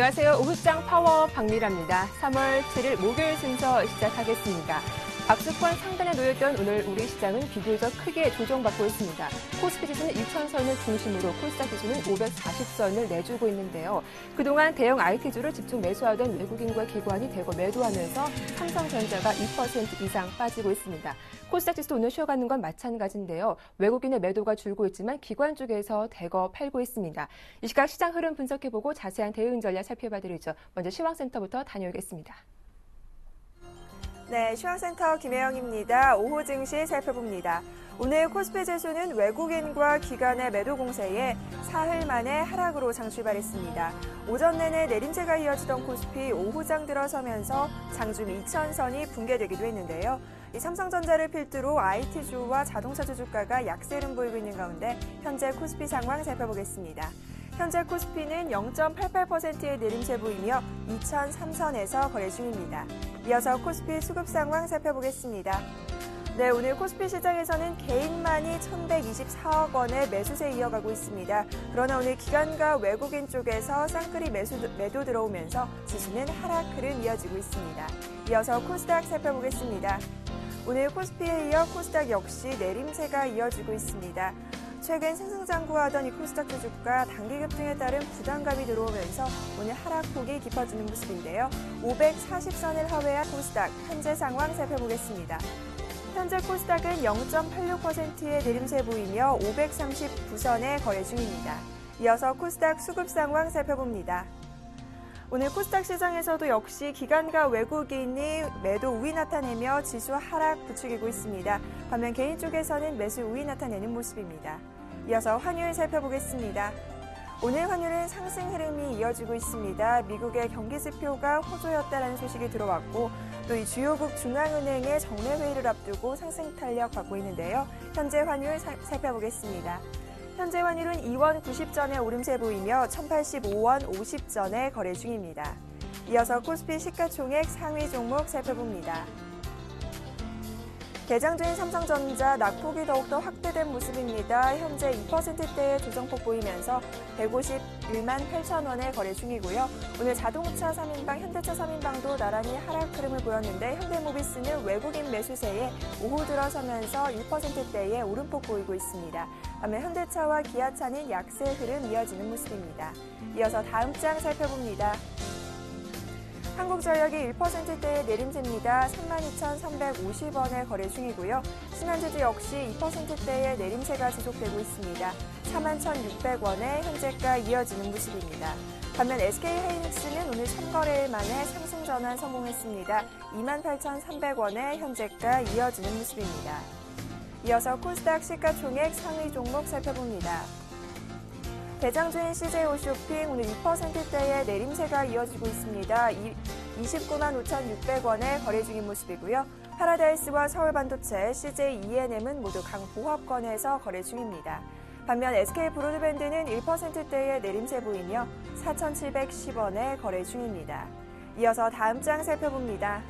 안녕하세요. 오후장 파워 박미라입니다. 3월 7일 목요일 순서 시작하겠습니다. 박스권 상단에 놓였던 오늘 우리 시장은 비교적 크게 조정받고 있습니다. 코스피 지수는 2,000선을 중심으로 코스닥 지수는 540선을 내주고 있는데요. 그동안 대형 IT주를 집중 매수하던 외국인과 기관이 대거 매도하면서 삼성전자가 2% 이상 빠지고 있습니다. 코스닥 지수도 오늘 쉬어가는 건 마찬가지인데요. 외국인의 매도가 줄고 있지만 기관 쪽에서 대거 팔고 있습니다. 이 시각 시장 흐름 분석해보고 자세한 대응 전략 살펴봐드리죠. 먼저 시황센터부터 다녀오겠습니다. 네, 시황센터 김혜영입니다. 오후 증시 살펴봅니다. 오늘 코스피 지수는 외국인과 기관의 매도 공세에 사흘 만에 하락으로 장출발했습니다. 오전 내내 내림세가 이어지던 코스피 오후장 들어서면서 장중 2,000선이 붕괴되기도 했는데요. 이 삼성전자를 필두로 IT주와 자동차주 주가가 약세를 보이고 있는 가운데 현재 코스피 상황 살펴보겠습니다. 현재 코스피는 0.88%의 내림세 보이며 2,003선에서 거래 중입니다. 이어서 코스피 수급 상황 살펴보겠습니다. 네, 오늘 코스피 시장에서는 개인만이 1,124억 원의 매수세 이어가고 있습니다. 그러나 오늘 기관과 외국인 쪽에서 쌍끌이 매도 들어오면서 지수는 하락 흐름 이어지고 있습니다. 이어서 코스닥 살펴보겠습니다. 오늘 코스피에 이어 코스닥 역시 내림세가 이어지고 있습니다. 최근 승승장구하던 이 코스닥 주가 단기 급등에 따른 부담감이 들어오면서 오늘 하락폭이 깊어지는 모습인데요. 540선을 하회한 코스닥 현재 상황 살펴보겠습니다. 현재 코스닥은 0.86%의 내림세 보이며 539선에 거래 중입니다. 이어서 코스닥 수급 상황 살펴봅니다. 오늘 코스닥 시장에서도 역시 기관과 외국인이 매도 우위 나타내며 지수 하락 부추기고 있습니다. 반면 개인 쪽에서는 매수 우위 나타내는 모습입니다. 이어서 환율 살펴보겠습니다. 오늘 환율은 상승 흐름이 이어지고 있습니다. 미국의 경기 지표가 호조였다는 소식이 들어왔고 또 이 주요국 중앙은행의 정례 회의를 앞두고 상승 탄력 받고 있는데요. 현재 환율 살펴보겠습니다. 현재 환율은 2원 90전에 오름세 보이며 1,085원 50전에 거래 중입니다. 이어서 코스피 시가총액 상위 종목 살펴봅니다. 개장 중인 삼성전자 낙폭이 더욱더 확대된 모습입니다. 현재 2%대의 조정폭 보이면서 151만 8천 원에 거래 중이고요. 오늘 자동차 3인방, 현대차 3인방도 나란히 하락 흐름을 보였는데 현대모비스는 외국인 매수세에 오후 들어서면서 1%대의 오름폭 보이고 있습니다. 반면 현대차와 기아차는 약세 흐름 이어지는 모습입니다. 이어서 다음 장 살펴봅니다. 한국전력이 1%대의 내림세입니다. 32,350원에 거래 중이고요. 신한주주 역시 2%대의 내림세가 지속되고 있습니다. 41,600원에 현재가 이어지는 모습입니다. 반면 SK하이닉스는 오늘 3거래일 만에 상승 전환 성공했습니다. 28,300원에 현재가 이어지는 모습입니다. 이어서 코스닥 시가총액 상위 종목 살펴봅니다. 대장 중인 CJ 홈쇼핑 오늘 2%대의 내림세가 이어지고 있습니다. 29만 5,600원에 거래 중인 모습이고요. 파라다이스와 서울반도체, CJ ENM은 모두 강보합권에서 거래 중입니다. 반면 SK 브로드밴드는 1%대의 내림세 보이며 4,710원에 거래 중입니다. 이어서 다음 장 살펴봅니다.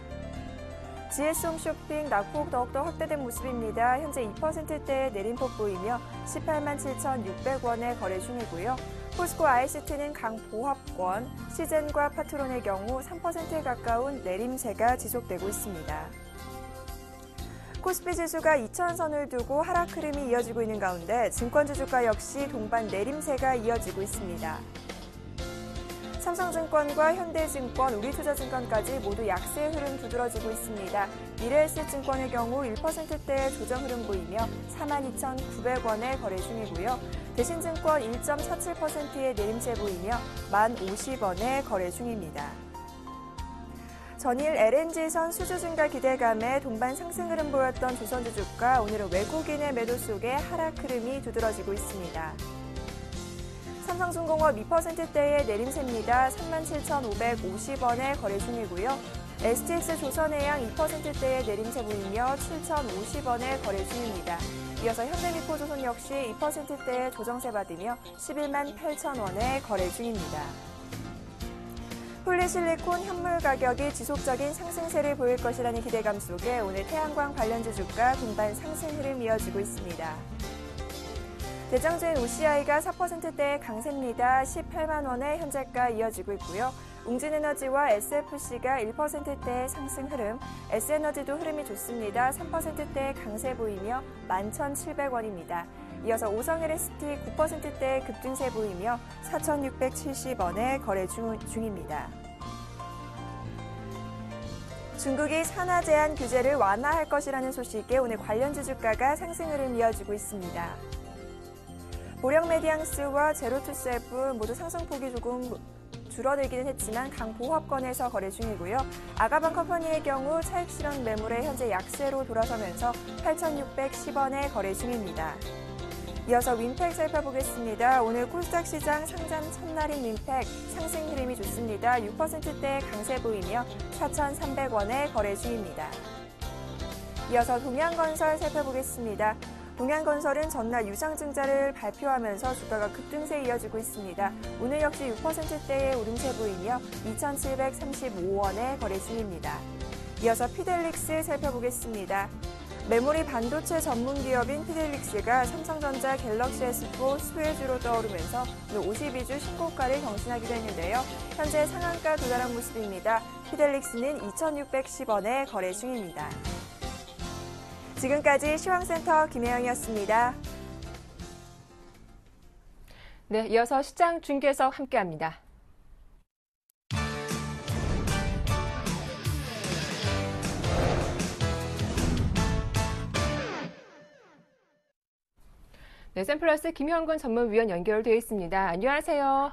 GS 홈쇼핑 낙폭 더욱더 확대된 모습입니다. 현재 2%대의 내림폭 보이며 18만 7,600원에 거래 중이고요. 포스코 ICT는 강보합권, 시젠과 파트론의 경우 3%에 가까운 내림세가 지속되고 있습니다. 코스피 지수가 2,000선을 두고 하락 흐름이 이어지고 있는 가운데 증권주 주가 역시 동반 내림세가 이어지고 있습니다. 삼성증권과 현대증권, 우리투자증권까지 모두 약세 흐름 두드러지고 있습니다. 미래에셋증권의 경우 1%대의 조정 흐름 보이며 42,900원에 거래 중이고요. 대신증권 1.47%의 내림세 보이며 1050원에 거래 중입니다. 전일 LNG선 수주 증가 기대감에 동반 상승 흐름 보였던 조선주 주가 오늘은 외국인의 매도 속에 하락 흐름이 두드러지고 있습니다. 삼성중공업 2%대의 내림세입니다. 37,550원에 거래 중이고요. STX 조선해양 2%대의 내림세 보이며 7,050원에 거래 중입니다. 이어서 현대미포조선 역시 2%대의 조정세 받으며 11만 8천원에 거래 중입니다. 폴리실리콘 현물 가격이 지속적인 상승세를 보일 것이라는 기대감 속에 오늘 태양광 관련주 주가 동반 상승 흐름 이어지고 있습니다. 대장주인 OCI가 4%대의 강세입니다. 18만 원의 현재가 이어지고 있고요. 웅진에너지와 SFC가 1%대의 상승 흐름, S에너지도 흐름이 좋습니다. 3%대의 강세 보이며 11,700원입니다. 이어서 오성 LST 9%대의 급등세 보이며 4,670원에 거래 중입니다. 중국이 산화 제한 규제를 완화할 것이라는 소식에 오늘 관련주 주가가 상승 흐름 이어지고 있습니다. 보령 메디앙스와 제로투세븐 모두 상승폭이 조금 줄어들기는 했지만 강보합권에서 거래 중이고요. 아가방 컴퍼니의 경우 차익 실현 매물에 현재 약세로 돌아서면서 8,610원에 거래 중입니다. 이어서 윈팩 살펴보겠습니다. 오늘 코스닥 시장 상장 첫날인 윈팩 상승 흐름이 좋습니다. 6%대 강세 보이며 4,300원에 거래 중입니다. 이어서 동양건설 살펴보겠습니다. 동양건설은 전날 유상증자를 발표하면서 주가가 급등세 이어지고 있습니다. 오늘 역시 6%대의 오름세 보이며 2,735원에 거래 중입니다. 이어서 피델릭스 살펴보겠습니다. 메모리 반도체 전문 기업인 피델릭스가 삼성전자 갤럭시 S4 수혜주로 떠오르면서 오늘 52주 신고가를 경신하기도 했는데요. 현재 상한가 도달한 모습입니다. 피델릭스는 2,610원에 거래 중입니다. 지금까지 시황센터 김혜영이었습니다. 네, 이어서 시장 중계석 함께합니다. 네, 샘플러스 김현근 전문위원 연결되어 있습니다. 안녕하세요.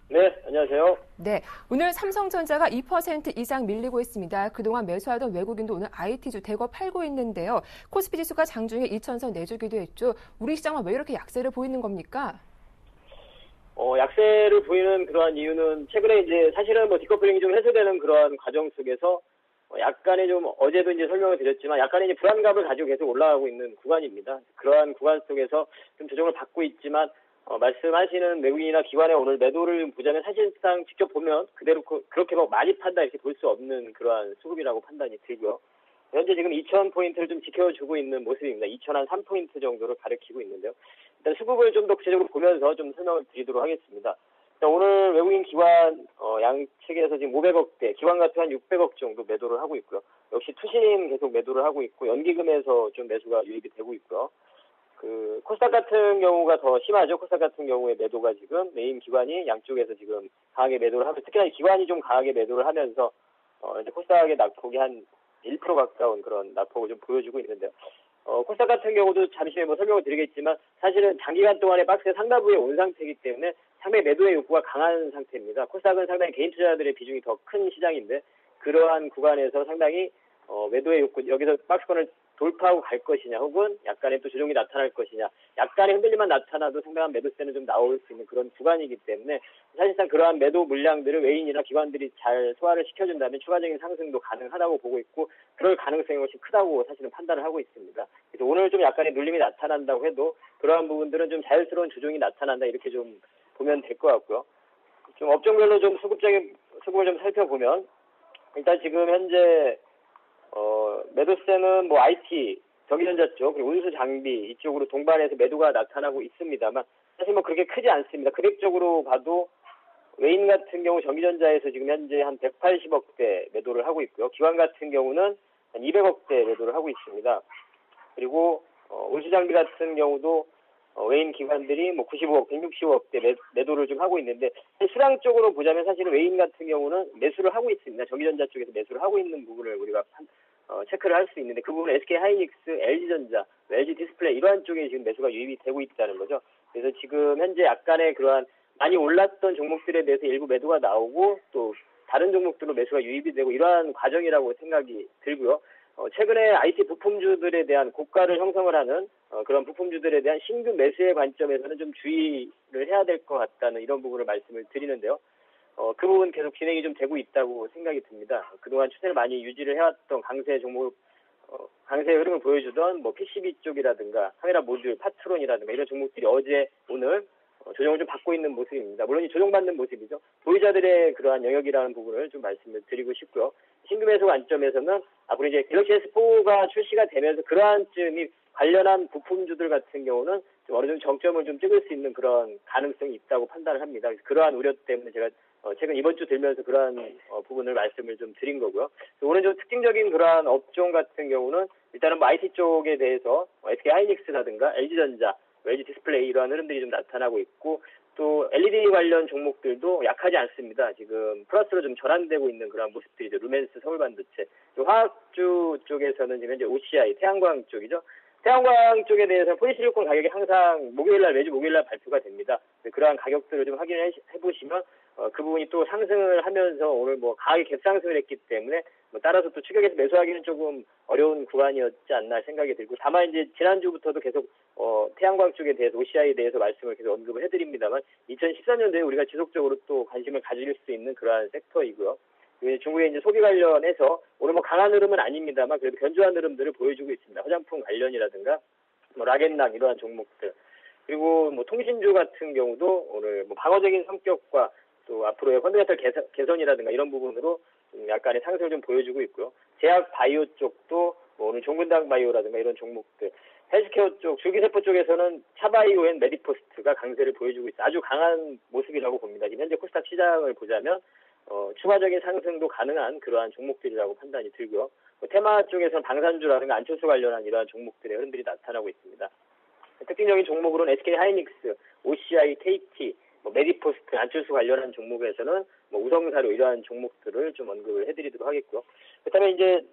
네, 안녕하세요. 네, 오늘 삼성전자가 2% 이상 밀리고 있습니다. 그동안 매수하던 외국인도 오늘 IT주 대거 팔고 있는데요. 코스피 지수가 장중에 2,000선 내주기도 했죠. 우리 시장은 왜 이렇게 약세를 보이는 겁니까? 약세를 보이는 그러한 이유는 최근에 이제 사실은 디커플링이 좀 해소되는 그러한 과정 속에서 약간의 좀 어제도 이제 설명을 드렸지만 약간의 이제 불안감을 가지고 계속 올라가고 있는 구간입니다. 그러한 구간 속에서 좀 조정을 받고 있지만 말씀하시는 외국인이나 기관의 오늘 매도를 보자면 사실상 직접 보면 그대로 그렇게 많이 판다 이렇게 볼 수 없는 그러한 수급이라고 판단이 들고요. 현재 지금 2,000포인트를 좀 지켜주고 있는 모습입니다. 2,003포인트 정도를 가리키고 있는데요. 일단 수급을 좀 더 구체적으로 보면서 좀 설명을 드리도록 하겠습니다. 오늘 외국인 기관 양측에서 지금 500억대, 기관 같은 한 600억 정도 매도를 하고 있고요. 역시 투신 계속 매도를 하고 있고 연기금에서 좀 매수가 유입이 되고 있고요. 코스닥 같은 경우가 더 심하죠. 코스닥 같은 경우에 매도가 지금 메인 기관이 양쪽에서 지금 강하게 매도를 하고 특히나 기관이 좀 강하게 매도를 하면서 이제 코스닥의 낙폭이 한 1% 가까운 그런 낙폭을 좀 보여주고 있는데요. 코스닥 같은 경우도 잠시 후에 설명을 드리겠지만 사실은 장기간 동안의 박스의 상단부에 온 상태이기 때문에 상당히 매도의 욕구가 강한 상태입니다. 코스닥은 상당히 개인 투자자들의 비중이 더 큰 시장인데 그러한 구간에서 상당히 매도의 욕구, 여기서 박스권을 돌파하고 갈 것이냐 혹은 약간의 또 조정이 나타날 것이냐 약간의 흔들림만 나타나도 상당한 매도세는 좀 나올 수 있는 그런 구간이기 때문에 사실상 그러한 매도 물량들을 외인이나 기관들이 잘 소화를 시켜준다면 추가적인 상승도 가능하다고 보고 있고 그럴 가능성이 훨씬 크다고 사실은 판단을 하고 있습니다. 그래서 오늘 좀 약간의 눌림이 나타난다고 해도 그러한 부분들은 좀 자연스러운 조정이 나타난다 이렇게 좀 보면 될 것 같고요. 좀 업종별로 좀 수급을 좀 살펴보면 일단 지금 현재 매도세는 IT, 전기전자 쪽, 그리고 운수 장비 이쪽으로 동반해서 매도가 나타나고 있습니다만 사실 그렇게 크지 않습니다. 금액적으로 봐도 외인 같은 경우 전기전자에서 지금 현재 한 180억대 매도를 하고 있고요. 기관 같은 경우는 한 200억대 매도를 하고 있습니다. 그리고 운수 장비 같은 경우도 외인 기관들이 95억, 165억대 매도를 좀 하고 있는데 수량 쪽으로 보자면 사실은 외인 같은 경우는 매수를 하고 있습니다. 전기전자 쪽에서 매수를 하고 있는 부분을 우리가 체크를 할 수 있는데 그 부분은 SK하이닉스, LG전자, LG 디스플레이 이러한 쪽에 지금 매수가 유입이 되고 있다는 거죠. 그래서 지금 현재 약간의 그러한 많이 올랐던 종목들에 대해서 일부 매도가 나오고 또 다른 종목들로 매수가 유입이 되고 이러한 과정이라고 생각이 들고요. 최근에 IT 부품주들에 대한 고가를 형성을 하는 그런 부품주들에 대한 신규 매수의 관점에서는 좀 주의를 해야 될 것 같다는 이런 부분을 말씀을 드리는데요. 그 부분 계속 진행이 좀 되고 있다고 생각이 듭니다. 그동안 추세를 많이 유지를 해왔던 강세 종목, 강세의 흐름을 보여주던 PCB 쪽이라든가 카메라 모듈, 파트론이라든가 이런 종목들이 어제, 오늘 조정을 좀 받고 있는 모습입니다. 물론 이 조정받는 모습이죠. 보유자들의 그러한 영역이라는 부분을 좀 말씀을 드리고 싶고요. 신규 매수 관점에서는 앞으로 이제 갤럭시 S4가 출시가 되면서 그러한 쯤이 관련한 부품주들 같은 경우는 좀 어느 정도 정점을 좀 찍을 수 있는 그런 가능성이 있다고 판단을 합니다. 그래서 그러한 우려 때문에 제가 최근 이번 주 들면서 그러한 부분을 말씀을 좀 드린 거고요. 오늘 좀 특징적인 그러한 업종 같은 경우는 일단은 뭐 IT 쪽에 대해서 SK 하이닉스라든가 LG전자, LG 디스플레이 이러한 흐름들이 좀 나타나고 있고 또 LED 관련 종목들도 약하지 않습니다. 지금 플러스로 좀 전환되고 있는 그런 모습들이죠. 루멘스, 서울반도체. 화학주 쪽에서는 지금 현재 OCI, 태양광 쪽이죠. 태양광 쪽에 대해서 포리실리콘 가격이 항상 매주 목요일날 발표가 됩니다. 그러한 가격들을 좀 확인해 보시면 그 부분이 또 상승을 하면서 오늘 뭐 강하게 갭상승을 했기 때문에 따라서 또 추격해서 매수하기는 조금 어려운 구간이었지 않나 생각이 들고 다만 이제 지난주부터도 계속 태양광 쪽에 대해서 OCI에 대해서 말씀을 계속 언급을 해드립니다만 2013년도에 우리가 지속적으로 또 관심을 가질 수 있는 그러한 섹터이고요. 중국의 이제 소비 관련해서 오늘 뭐 강한 흐름은 아닙니다만 그래도 견조한 흐름들을 보여주고 있습니다. 화장품 관련이라든가 뭐 락앤락 이러한 종목들 그리고 뭐 통신주 같은 경우도 오늘 뭐 방어적인 성격과 또 앞으로의 펀더멘털 개선이라든가 이런 부분으로 약간의 상승을 좀 보여주고 있고요. 제약 바이오 쪽도 뭐 오늘 종근당 바이오라든가 이런 종목들, 헬스케어 쪽, 줄기세포 쪽에서는 차바이오앤 메디포스트가 강세를 보여주고 있어요. 아주 강한 모습이라고 봅니다. 지금 현재 코스닥 시장을 보자면 추가적인 상승도 가능한 그러한 종목들이라고 판단이 들고요. 테마 쪽에서는 방산주라든가 안철수 관련한 이러한 종목들의 흐름들이 나타나고 있습니다. 특징적인 종목으로는 SK 하이닉스, OCI, KT, 메디포스트, 안철수 관련한 종목에서는 우성사료 이러한 종목들을 좀 언급을 해드리도록 하겠고요. 그다음에 이제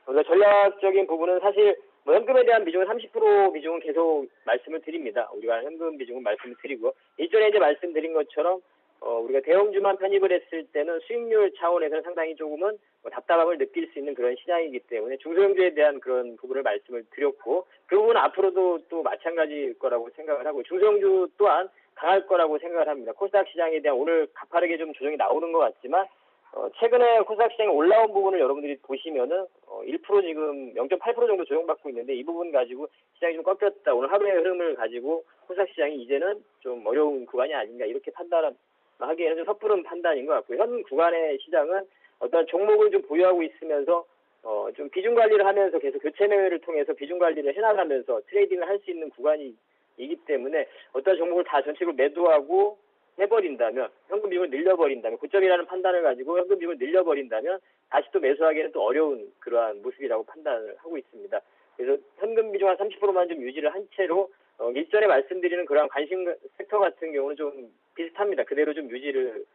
우리가 전략적인 부분은 사실 현금에 대한 비중은 30% 비중은 계속 말씀을 드립니다. 우리가 현금 비중은 말씀을 드리고 일전에 이제 말씀드린 것처럼 우리가 대형주만 편입을 했을 때는 수익률 차원에서는 상당히 조금은 답답함을 느낄 수 있는 그런 시장이기 때문에 중소형주에 대한 그런 부분을 말씀을 드렸고 그 부분은 앞으로도 또 마찬가지일 거라고 생각을 하고 중소형주 또한 강할 거라고 생각을 합니다. 코스닥 시장에 대한 오늘 가파르게 좀 조정이 나오는 것 같지만 최근에 코스닥 시장이 올라온 부분을 여러분들이 보시면은 1% 지금 0.8% 정도 조정받고 있는데 이 부분 가지고 시장이 좀 꺾였다. 오늘 하루의 흐름을 가지고 코스닥 시장이 이제는 좀 어려운 구간이 아닌가 이렇게 판단하기에는 좀 섣부른 판단인 것 같고요. 현 구간의 시장은 어떤 종목을 좀 보유하고 있으면서 좀 비중 관리를 하면서 계속 교체 매매를 통해서 비중 관리를 해나가면서 트레이딩을 할 수 있는 구간이기 때문에 어떤 종목을 다 전체적으로 매도하고 해버린다면 현금 비중을 늘려버린다면 고점이라는 판단을 가지고 현금 비중을 늘려버린다면 다시 또 매수하기는 또 어려운 그러한 모습이라고 판단을 하고 있습니다. 그래서 현금 비중 한 30%만 좀 유지를 한 채로 일전에 말씀드리는 그러한 관심 섹터 같은 경우는 좀 비슷합니다. 그대로 좀 유지를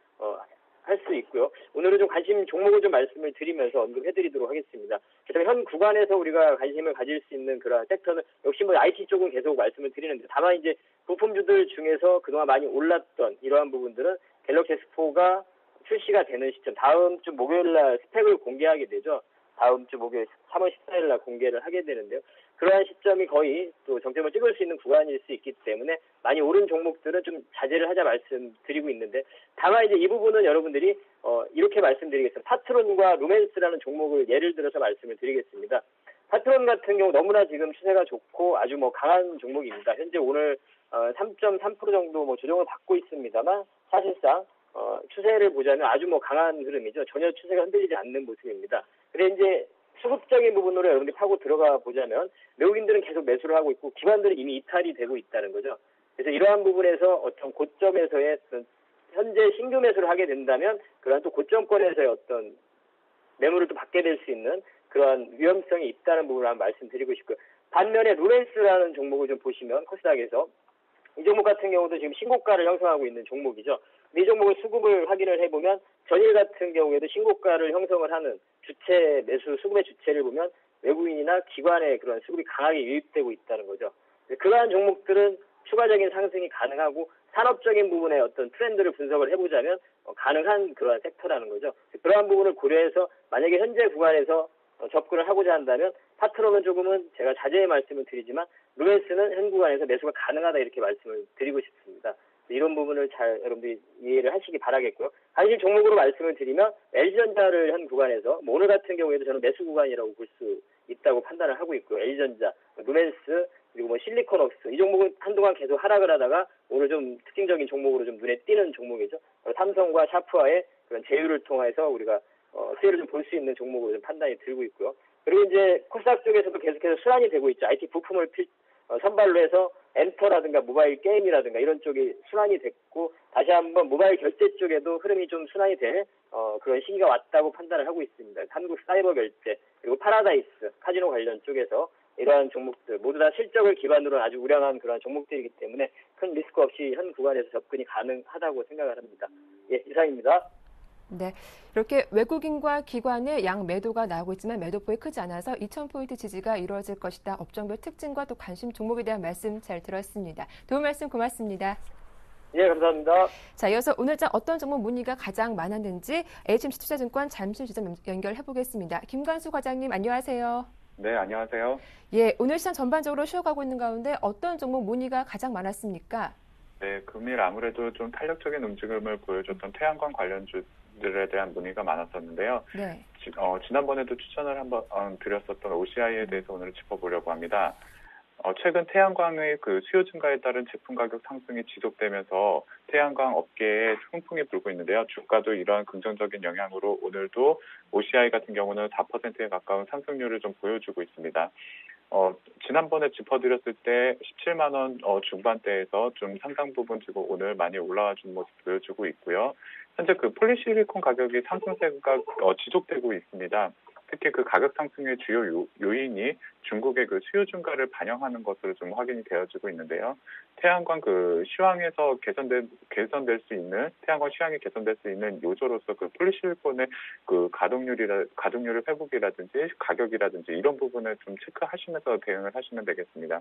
할 수 있고요. 오늘은 좀 관심 종목을 좀 말씀을 드리면서 언급해드리도록 하겠습니다. 그다음에 현 구간에서 우리가 관심을 가질 수 있는 그런 섹터는 역시 IT 쪽은 계속 말씀을 드리는데 다만 이제 부품주들 중에서 그동안 많이 올랐던 이러한 부분들은 갤럭시 S4가 출시가 되는 시점 다음 주 목요일날 스펙을 공개하게 되죠. 다음 주 목요일 3월 14일날 공개를 하게 되는데요. 그러한 시점이 거의 또 정점을 찍을 수 있는 구간일 수 있기 때문에 많이 오른 종목들은 좀 자제를 하자 말씀드리고 있는데 다만 이제 이 부분은 여러분들이 이렇게 말씀드리겠습니다. 파트론과 루멘스라는 종목을 예를 들어서 말씀을 드리겠습니다. 파트론 같은 경우 너무나 지금 추세가 좋고 아주 강한 종목입니다. 현재 오늘 3.3% 정도 조정을 받고 있습니다만 사실상 추세를 보자면 아주 강한 흐름이죠. 전혀 추세가 흔들리지 않는 모습입니다. 그런데 이제 수급적인 부분으로 여러분들이 파고 들어가 보자면 외국인들은 계속 매수를 하고 있고 기관들은 이미 이탈이 되고 있다는 거죠. 그래서 이러한 부분에서 어떤 고점에서의 어떤 현재 신규 매수를 하게 된다면 그러한 또 고점권에서의 어떤 매물을 또 받게 될 수 있는 그러한 위험성이 있다는 부분을 한번 말씀드리고 싶고요. 반면에 루멘스라는 종목을 좀 보시면 코스닥에서 이 종목 같은 경우도 지금 신고가를 형성하고 있는 종목이죠. 이 종목의 수급을 확인을 해보면 전일 같은 경우에도 신고가를 형성을 하는 주체 매수 수급의 주체를 보면 외국인이나 기관의 그런 수급이 강하게 유입되고 있다는 거죠. 그러한 종목들은 추가적인 상승이 가능하고 산업적인 부분의 어떤 트렌드를 분석을 해보자면 가능한 그러한 섹터라는 거죠. 그러한 부분을 고려해서 만약에 현재 구간에서 접근을 하고자 한다면 파트론은 조금은 제가 자제의 말씀을 드리지만 루멘스는 현 구간에서 매수가 가능하다 이렇게 말씀을 드리고 싶습니다. 이런 부분을 잘 여러분들이 이해를 하시기 바라겠고요. 관심 종목으로 말씀을 드리면 LG전자를 현 구간에서 오늘 같은 경우에도 저는 매수 구간이라고 볼 수 있다고 판단을 하고 있고요. LG전자, 루멘스 그리고 실리콘웍스 이 종목은 한동안 계속 하락을 하다가 오늘 좀 특징적인 종목으로 좀 눈에 띄는 종목이죠. 삼성과 샤프와의 그런 제휴를 통해서 우리가 수혜를 좀 볼 수 있는 종목으로 좀 판단이 들고 있고요. 그리고 이제 코스닥 쪽에서도 계속해서 순환이 되고 있죠. IT 부품을 선발로 해서 엔터라든가 모바일 게임이라든가 이런 쪽이 순환이 됐고 다시 한번 모바일 결제 쪽에도 흐름이 좀 순환이 될 그런 시기가 왔다고 판단을 하고 있습니다. 한국 사이버 결제 그리고 파라다이스 카지노 관련 쪽에서 이러한 종목들 모두 다 실적을 기반으로 아주 우량한 그런 종목들이기 때문에 큰 리스크 없이 현 구간에서 접근이 가능하다고 생각을 합니다. 예, 이상입니다. 네, 이렇게 외국인과 기관의 양 매도가 나오고 있지만 매도폭이 크지 않아서 2,000포인트 지지가 이루어질 것이다. 업종별 특징과 또 관심 종목에 대한 말씀 잘 들었습니다. 도움 말씀 고맙습니다. 예, 감사합니다. 자, 이어서 오늘장 어떤 종목 문의가 가장 많았는지 HMC 투자증권 잠실시장 연결해 보겠습니다. 김관수 과장님 안녕하세요. 네, 안녕하세요. 예, 오늘 시장 전반적으로 쉬어가고 있는 가운데 어떤 종목 문의가 가장 많았습니까? 네, 금일 아무래도 좀 탄력적인 움직임을 보여줬던 태양광 관련주들에 대한 문의가 많았었는데요. 네. 지난번에도 추천을 한번 드렸었던 OCI에 대해서 오늘 짚어보려고 합니다. 최근 태양광의 그 수요 증가에 따른 제품 가격 상승이 지속되면서 태양광 업계에 훈풍이 불고 있는데요. 주가도 이러한 긍정적인 영향으로 오늘도 OCI 같은 경우는 4%에 가까운 상승률을 좀 보여주고 있습니다. 지난번에 짚어드렸을 때 17만 원 중반대에서 좀 상당 부분 지금 오늘 많이 올라와 준 모습 보여주고 있고요. 현재 그 폴리실리콘 가격이 상승세가 지속되고 있습니다. 특히 그 가격 상승의 주요 요인이 중국의 그 수요 증가를 반영하는 것으로 좀 확인이 되어지고 있는데요. 태양광 그 시황에서 개선될 수 있는 태양광 시황이 개선될 수 있는 요소로서 그 폴리실리콘의 그 가동률의 회복이라든지 가격이라든지 이런 부분을 좀 체크하시면서 대응을 하시면 되겠습니다.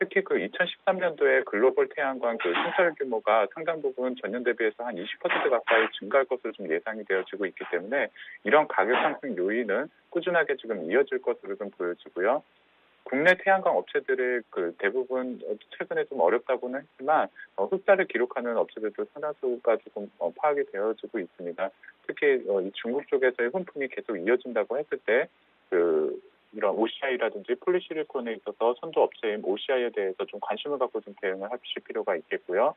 특히 그 2013년도에 글로벌 태양광 그 생산 규모가 상당 부분 전년 대비해서 한 20% 가까이 증가할 것으로 좀 예상이 되어지고 있기 때문에 이런 가격 상승 요인은 꾸준하게 지금 이어질 것으로 좀 보여지고요. 국내 태양광 업체들의 그 대부분 최근에 좀 어렵다고는 했지만 흑자를 기록하는 업체들도 상당수가 조금 파악이 되어지고 있습니다. 특히 이 중국 쪽에서의 훈풍이 계속 이어진다고 했을 때 이런 OCI라든지 폴리실리콘에 있어서 선도 업체인 OCI에 대해서 좀 관심을 갖고 좀 대응을 하실 필요가 있겠고요.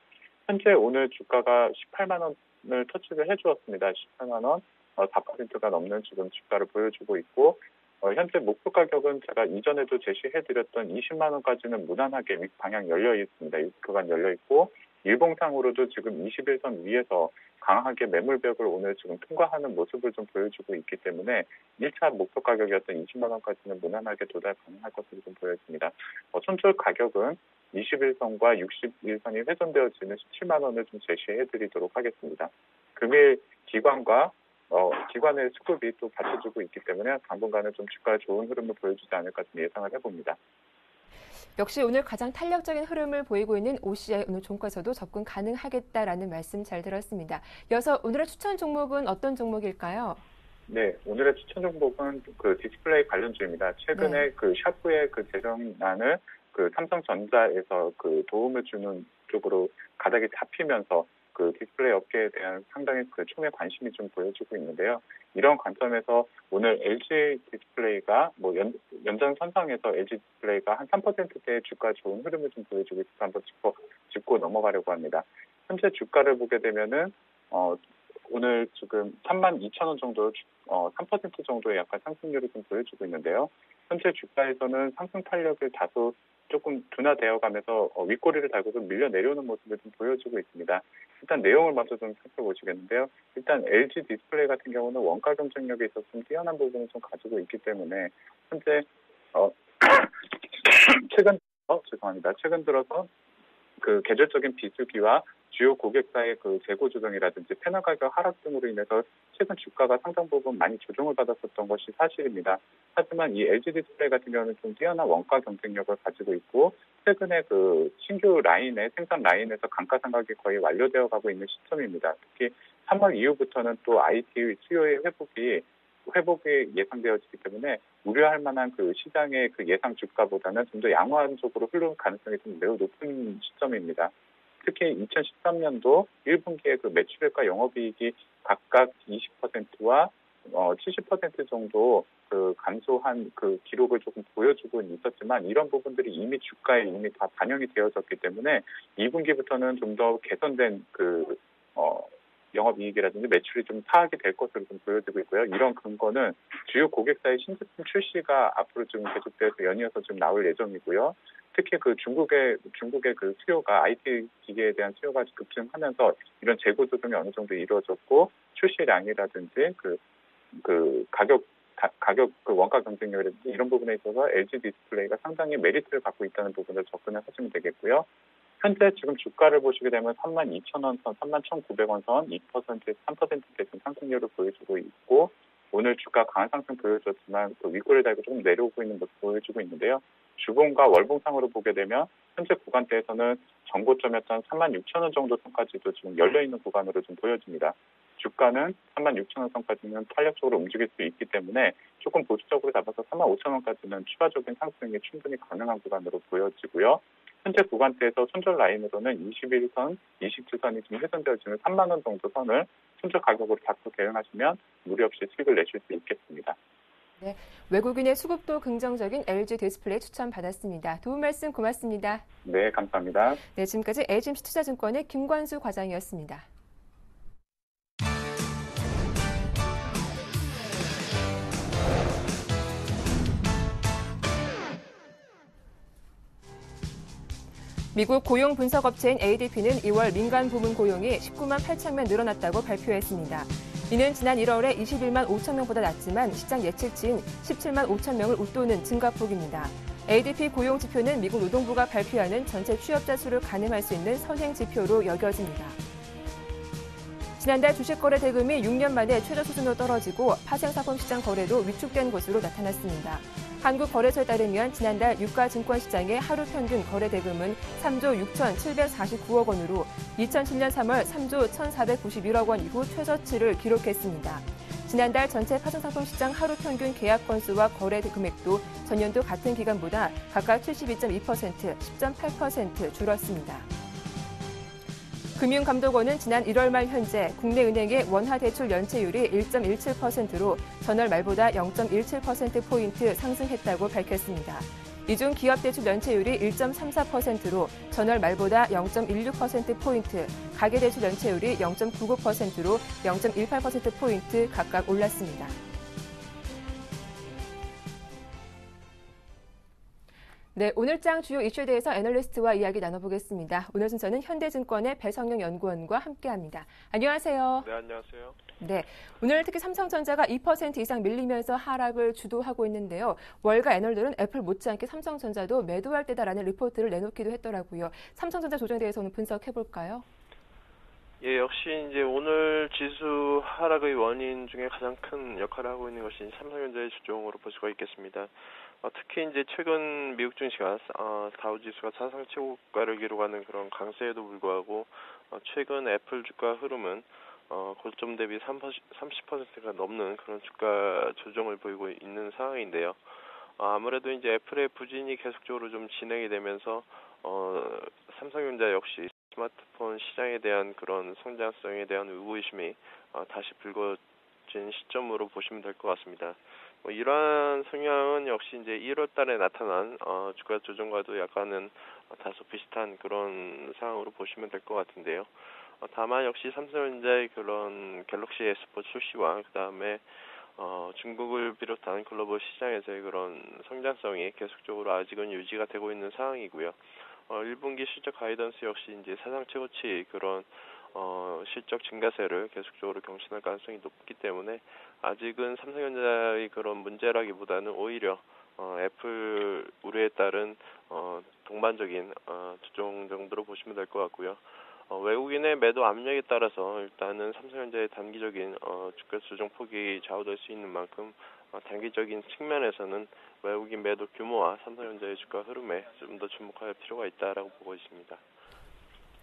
현재 오늘 주가가 18만 원을 터치를 해주었습니다. 18만 원, 4%가 넘는 지금 주가를 보여주고 있고 현재 목표 가격은 제가 이전에도 제시해드렸던 20만 원까지는 무난하게 윗방향 열려 있습니다. 구간 열려 있고 일봉상으로도 지금 21선 위에서 강하게 매물벽을 오늘 지금 통과하는 모습을 좀 보여주고 있기 때문에 1차 목표 가격이었던 20만 원까지는 무난하게 도달 가능할 것으로 좀 보여집니다. 손절 가격은 21선과 61선이 훼손되어지는 17만 원을 좀 제시해드리도록 하겠습니다. 금일 기관의 수급이 또 받쳐주고 있기 때문에 당분간은 좀 주가에 좋은 흐름을 보여주지 않을까 좀 예상을 해봅니다. 역시 오늘 가장 탄력적인 흐름을 보이고 있는 OCI 오늘 종가에서도 접근 가능하겠다라는 말씀 잘 들었습니다. 이어서 오늘의 추천 종목은 어떤 종목일까요? 네, 오늘의 추천 종목은 그 디스플레이 관련주입니다. 최근에 그 샤프의 그 재정난을 그 삼성전자에서 그 도움을 주는 쪽으로 가닥이 잡히면서 그 디스플레이 업계에 대한 상당히 그 촉매 관심이 좀 보여지고 있는데요. 이런 관점에서 오늘 LG 디스플레이가 연장선상에서 LG 디스플레이가 한 3%대의 주가 좋은 흐름을 좀 보여주고 있어서 한번 짚고 넘어가려고 합니다. 현재 주가를 보게 되면은 오늘 지금 32,000원 정도 3% 정도의 약간 상승률을 좀 보여주고 있는데요. 현재 주가에서는 상승 탄력을 다소 조금 둔화되어 가면서 윗꼬리를 달고서 밀려 내려오는 모습을 좀 보여주고 있습니다. 일단 내용을 먼저 좀 살펴보시겠는데요. 일단 LG 디스플레이 같은 경우는 원가 경쟁력에 있어서 좀 뛰어난 부분을 좀 가지고 있기 때문에 현재 최근 들어서 그 계절적인 비수기와 주요 고객사의 그 재고 조정이라든지 패널 가격 하락 등으로 인해서 최근 주가가 상당 부분 많이 조정을 받았었던 것이 사실입니다. 하지만 이 LG 디스플레이 같은 경우는 좀 뛰어난 원가 경쟁력을 가지고 있고 최근에 그 신규 생산 라인에서 감가상각이 거의 완료되어 가고 있는 시점입니다. 특히 3월 이후부터는 또 IT 수요의 회복이 예상되어지기 때문에 우려할 만한 그 시장의 그 예상 주가보다는 좀 더 양호한 쪽으로 흐를 가능성이 좀 매우 높은 시점입니다. 특히 2013년도 1분기에 그 매출액과 영업이익이 각각 20%와 70% 정도 그 감소한 그 기록을 조금 보여주고 있었지만 이런 부분들이 이미 주가에 이미 다 반영이 되어졌기 때문에 2분기부터는 좀 더 개선된 영업이익이라든지 매출이 좀 파악이 될 것으로 좀 보여지고 있고요. 이런 근거는 주요 고객사의 신제품 출시가 앞으로 좀 계속돼서 연이어서 좀 나올 예정이고요. 특히 그 중국의 그 수요가 IT 기계에 대한 수요가 급증하면서 이런 재고 조정이 어느 정도 이루어졌고 출시량이라든지 그 가격 그 원가 경쟁력이라든지 이런 부분에 있어서 LG 디스플레이가 상당히 메리트를 갖고 있다는 부분을 접근을 하시면 되겠고요. 현재 지금 주가를 보시게 되면 32,000원 선, 31,900원 선 2%, 3%대 상승률을 보여주고 있고 오늘 주가 강한 상승 보여줬지만 또 윗골을 달고 조금 내려오고 있는 모습 보여주고 있는데요. 주봉과 월봉상으로 보게 되면 현재 구간대에서는 전고점이었던 36,000원 정도 선까지도 지금 열려있는 구간으로 좀 보여집니다. 주가는 36,000원 선까지는 탄력적으로 움직일 수 있기 때문에 조금 보수적으로 잡아서 35,000원까지는 추가적인 상승이 충분히 가능한 구간으로 보여지고요. 현재 구간대에서 손절 라인으로는 21선, 27선이 지금 훼손되어지는 3만 원 정도 선을 손절 가격으로 잡고 대응하시면 무리 없이 수익을 내실 수 있겠습니다. 네, 외국인의 수급도 긍정적인 LG 디스플레이 추천받았습니다. 도움 말씀 고맙습니다. 네, 감사합니다. 네, 지금까지 LGMC 투자증권의 김관수 과장이었습니다. 미국 고용 분석업체인 ADP는 2월 민간 부문 고용이 19만 8천 명 늘어났다고 발표했습니다. 이는 지난 1월에 21만 5천 명보다 낮지만 시장 예측치인 17만 5천 명을 웃도는 증가폭입니다. ADP 고용 지표는 미국 노동부가 발표하는 전체 취업자 수를 가늠할 수 있는 선행 지표로 여겨집니다. 지난달 주식거래 대금이 6년 만에 최저 수준으로 떨어지고 파생상품 시장 거래도 위축된 것으로 나타났습니다. 한국거래소에 따르면 지난달 유가증권시장의 하루 평균 거래 대금은 3조 6,749억 원으로 2010년 3월 3조 1,491억 원 이후 최저치를 기록했습니다. 지난달 전체 파생상품 시장 하루 평균 계약 건수와 거래 금액도 전년도 같은 기간보다 각각 72.2%, 10.8% 줄었습니다. 금융감독원은 지난 1월 말 현재 국내 은행의 원화 대출 연체율이 1.17%로 전월 말보다 0.17%포인트 상승했다고 밝혔습니다. 이 중 기업 대출 연체율이 1.34%로 전월 말보다 0.16%포인트, 가계 대출 연체율이 0.99%로 0.18%포인트 각각 올랐습니다. 네, 오늘장 주요 이슈에 대해서 애널리스트와 이야기 나눠보겠습니다. 오늘 순서는 현대증권의 배성영 연구원과 함께합니다. 안녕하세요. 네, 안녕하세요. 네, 오늘 특히 삼성전자가 2% 이상 밀리면서 하락을 주도하고 있는데요. 월가 애널들은 애플 못지않게 삼성전자도 매도할 때다라는 리포트를 내놓기도 했더라고요. 삼성전자 조정에 대해서 오늘 분석해볼까요? 예, 역시 이제 오늘 지수 하락의 원인 중에 가장 큰 역할을 하고 있는 것이 삼성전자의 조정으로 볼 수가 있겠습니다. 특히 이제 최근 미국 증시가 다우지수가 사상 최고가를 기록하는 그런 강세에도 불구하고 최근 애플 주가 흐름은 고점 대비 30%가 넘는 그런 주가 조정을 보이고 있는 상황인데요. 아무래도 이제 애플의 부진이 계속적으로 좀 진행이 되면서 삼성전자 역시 스마트폰 시장에 대한 그런 성장성에 대한 의구심이 다시 불거진 시점으로 보시면 될 것 같습니다. 이러한 성향은 역시 이제 1월 달에 나타난 주가 조정과도 약간은 다소 비슷한 그런 상황으로 보시면 될 것 같은데요. 다만 역시 삼성전자의 그런 갤럭시 S4 출시와 그다음에 중국을 비롯한 글로벌 시장에서의 그런 성장성이 계속적으로 아직은 유지가 되고 있는 상황이고요. 1분기 실적 가이던스 역시 이제 사상 최고치 그런 실적 증가세를 계속적으로 경신할 가능성이 높기 때문에 아직은 삼성전자의 그런 문제라기보다는 오히려 애플 우려에 따른 동반적인 조정 정도로 보시면 될 것 같고요. 외국인의 매도 압력에 따라서 일단은 삼성전자의 단기적인 주가 조정 폭이 좌우될 수 있는 만큼 단기적인 측면에서는 외국인 매도 규모와 삼성전자의 주가 흐름에 좀 더 주목할 필요가 있다라고 보고 있습니다.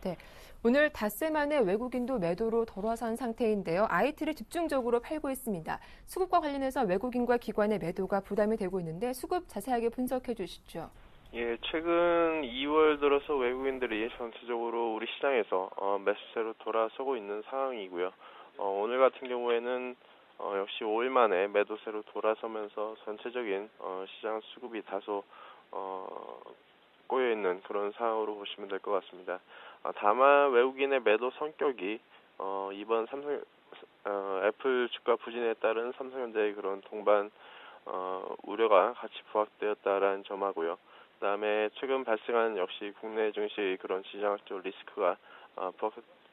네, 오늘 닷새 만에 외국인도 매도로 돌아선 상태인데요. IT를 집중적으로 팔고 있습니다. 수급과 관련해서 외국인과 기관의 매도가 부담이 되고 있는데 수급 자세하게 분석해 주시죠. 예, 최근 2월 들어서 외국인들이 전체적으로 우리 시장에서 매수세로 돌아서고 있는 상황이고요. 오늘 같은 경우에는 역시 5일 만에 매도세로 돌아서면서 전체적인 시장 수급이 다소 꼬여있는 그런 상황으로 보시면 될 것 같습니다. 다만 외국인의 매도 성격이 이번 애플 주가 부진에 따른 삼성전자의 그런 동반 우려가 같이 부각되었다라는 점하고요. 그다음에 최근 발생한 역시 국내 증시의 그런 시장학적 리스크가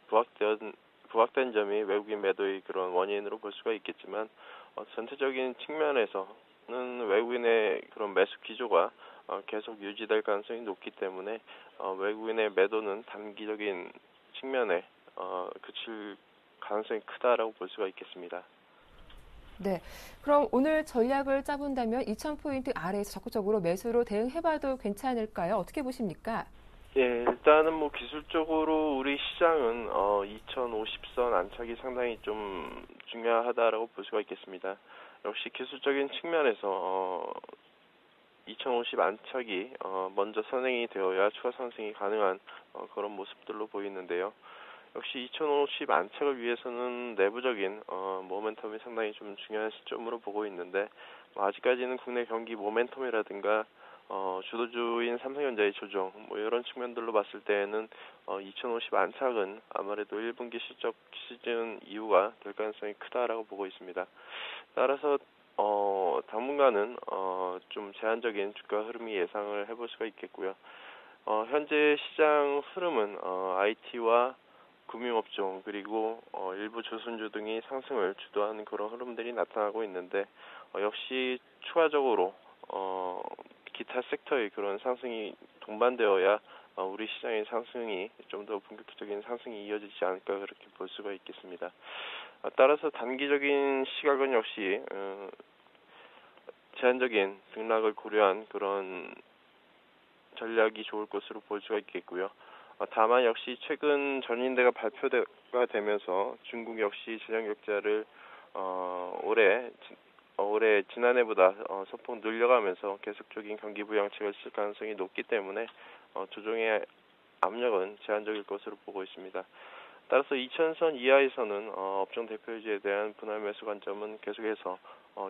부각된 점이 외국인 매도의 그런 원인으로 볼 수가 있겠지만 전체적인 측면에서는 외국인의 그런 매수 기조가 계속 유지될 가능성이 높기 때문에 외국인의 매도는 단기적인 측면에 그칠 가능성이 크다라고 볼 수가 있겠습니다. 네, 그럼 오늘 전략을 짜본다면 2,000포인트 아래에서 적극적으로 매수로 대응해봐도 괜찮을까요? 어떻게 보십니까? 예, 일단은 뭐 기술적으로 우리 시장은 2050선 안착이 상당히 좀 중요하다라고 볼 수가 있겠습니다. 역시 기술적인 측면에서 2050 안착이 먼저 선행이 되어야 추가 상승이 가능한 그런 모습들로 보이는데요. 역시 2050 안착을 위해서는 내부적인 모멘텀이 상당히 좀 중요한 시점으로 보고 있는데 아직까지는 국내 경기 모멘텀이라든가 주도주인 삼성전자의 조정 이런 측면들로 봤을 때에는 2050 안착은 아무래도 1분기 실적 시즌 이후가 될 가능성이 크다라고 보고 있습니다. 따라서 당분간은 좀 제한적인 주가 흐름이 예상을 해볼 수가 있겠고요. 현재 시장 흐름은 IT와 금융업종 그리고 일부 조선주 등이 상승을 주도하는 그런 흐름들이 나타나고 있는데 역시 추가적으로 기타 섹터의 그런 상승이 동반되어야 우리 시장의 상승이 좀 더 본격적인 상승이 이어지지 않을까 그렇게 볼 수가 있겠습니다. 따라서 단기적인 시각은 역시 제한적인 등락을 고려한 그런 전략이 좋을 것으로 볼 수가 있겠고요. 다만 역시 최근 전인대가 발표가 되면서 중국 역시 재정 적자를 올해 지난해보다 소폭 늘려가면서 계속적인 경기 부양책을 쓸 가능성이 높기 때문에 조정의 압력은 제한적일 것으로 보고 있습니다. 따라서 2000선 이하에서는 업종 대표주에 대한 분할 매수 관점은 계속해서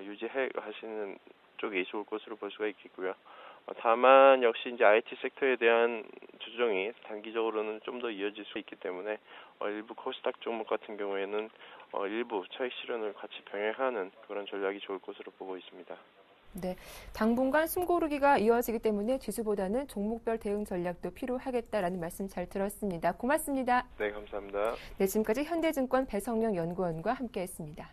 유지해 가시는 쪽이 좋을 것으로 볼 수가 있겠고요. 다만 역시 이제 IT 섹터에 대한 조정이 단기적으로는 좀 더 이어질 수 있기 때문에 일부 코스닥 종목 같은 경우에는 일부 차익 실현을 같이 병행하는 그런 전략이 좋을 것으로 보고 있습니다. 네, 당분간 숨고르기가 이어지기 때문에 지수보다는 종목별 대응 전략도 필요하겠다라는 말씀 잘 들었습니다. 고맙습니다. 네, 감사합니다. 네, 지금까지 현대증권 배성령 연구원과 함께했습니다.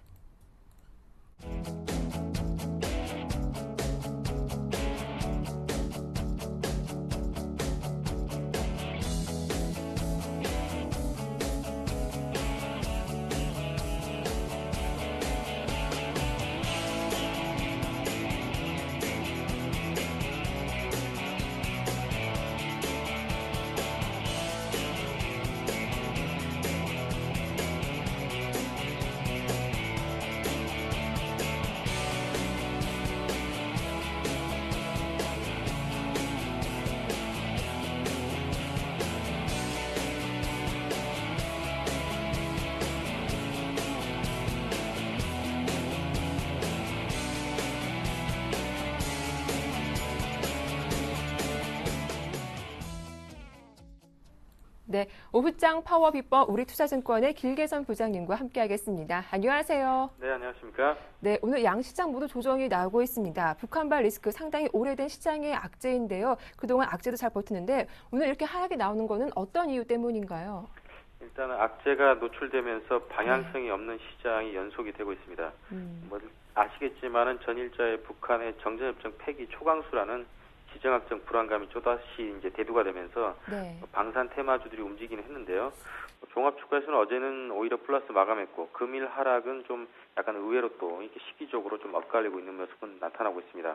네, 오후장 파워 비법 우리투자증권의 길계선 부장님과 함께하겠습니다. 안녕하세요. 네, 안녕하십니까? 네, 오늘 양시장 모두 조정이 나오고 있습니다. 북한발 리스크 상당히 오래된 시장의 악재인데요. 그동안 악재도 잘 버티는데 오늘 이렇게 하락이 나오는 거는 어떤 이유 때문인가요? 일단은 악재가 노출되면서 방향성이 없는 시장이 연속이 되고 있습니다. 뭐 아시겠지만은 전일자의 북한의 정전협정 폐기 초강수라는 지정학적 불안감이 또다시 이제 대두가 되면서 네. 방산 테마주들이 움직이긴 했는데요. 종합주가에서는 어제는 오히려 플러스 마감했고 금일 하락은 좀 약간 의외로 또 이렇게 시기적으로 좀 엇갈리고 있는 모습은 나타나고 있습니다.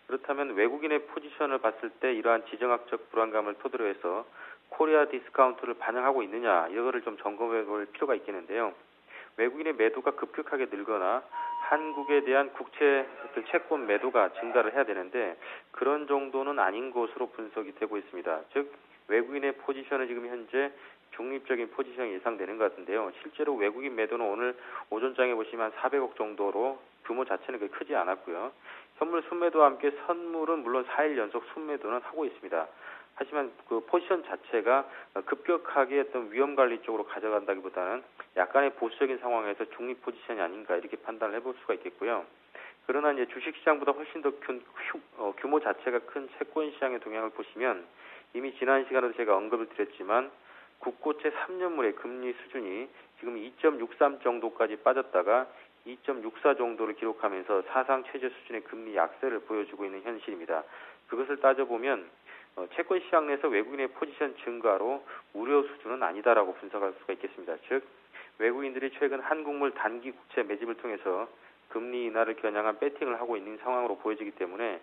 그렇다면 외국인의 포지션을 봤을 때 이러한 지정학적 불안감을 토대로 해서 코리아 디스카운트를 반영하고 있느냐 이거를 좀 점검해 볼 필요가 있겠는데요. 외국인의 매도가 급격하게 늘거나 한국에 대한 국채 채권 매도가 증가를 해야 되는데 그런 정도는 아닌 것으로 분석이 되고 있습니다. 즉 외국인의 포지션은 지금 현재 중립적인 포지션이 예상되는 것 같은데요. 실제로 외국인 매도는 오늘 오전장에 보시면 400억 정도로 규모 자체는 그렇게 크지 않았고요. 현물 순매도와 함께 선물은 물론 4일 연속 순매도는 하고 있습니다. 하지만 그 포지션 자체가 급격하게 어떤 위험 관리 쪽으로 가져간다기보다는 약간의 보수적인 상황에서 중립 포지션이 아닌가 이렇게 판단을 해볼 수가 있겠고요. 그러나 이제 주식시장보다 훨씬 더 규모 자체가 큰 채권 시장의 동향을 보시면 이미 지난 시간에도 제가 언급을 드렸지만 국고채 3년물의 금리 수준이 지금 2.63 정도까지 빠졌다가 2.64 정도를 기록하면서 사상 최저 수준의 금리 약세를 보여주고 있는 현실입니다. 그것을 따져보면 채권 시장 내에서 외국인의 포지션 증가로 우려 수준은 아니다라고 분석할 수가 있겠습니다. 즉 외국인들이 최근 한국물 단기 국채 매집을 통해서 금리 인하를 겨냥한 배팅을 하고 있는 상황으로 보여지기 때문에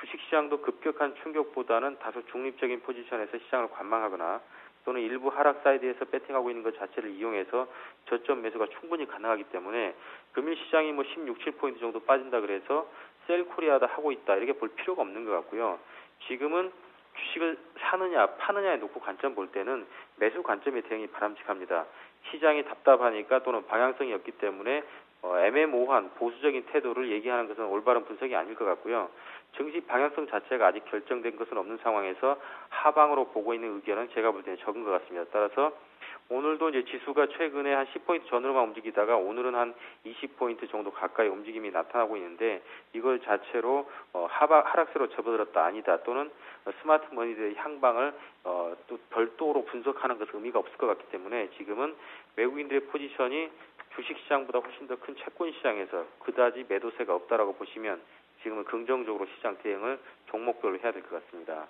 주식시장도 급격한 충격보다는 다소 중립적인 포지션에서 시장을 관망하거나 또는 일부 하락 사이드에서 배팅하고 있는 것 자체를 이용해서 저점 매수가 충분히 가능하기 때문에 금일 시장이 16, 7포인트 정도 빠진다 그래서 셀 코리아다 하고 있다 이렇게 볼 필요가 없는 것 같고요. 지금은 주식을 사느냐 파느냐에 놓고 관점 볼 때는 매수 관점의 대응이 바람직합니다. 시장이 답답하니까 또는 방향성이 없기 때문에 애매모호한 보수적인 태도를 얘기하는 것은 올바른 분석이 아닐 것 같고요. 증시 방향성 자체가 아직 결정된 것은 없는 상황에서 하방으로 보고 있는 의견은 제가 볼 때는 적은 것 같습니다. 따라서 오늘도 이제 지수가 최근에 한 10포인트 전으로만 움직이다가 오늘은 한 20포인트 정도 가까이 움직임이 나타나고 있는데 이걸 자체로 하락세로 접어들었다 아니다 또는 스마트 머니들의 향방을 또 별도로 분석하는 것은 의미가 없을 것 같기 때문에 지금은 외국인들의 포지션이 주식시장보다 훨씬 더 큰 채권시장에서 그다지 매도세가 없다라고 보시면 지금은 긍정적으로 시장 대응을 종목별로 해야 될 것 같습니다.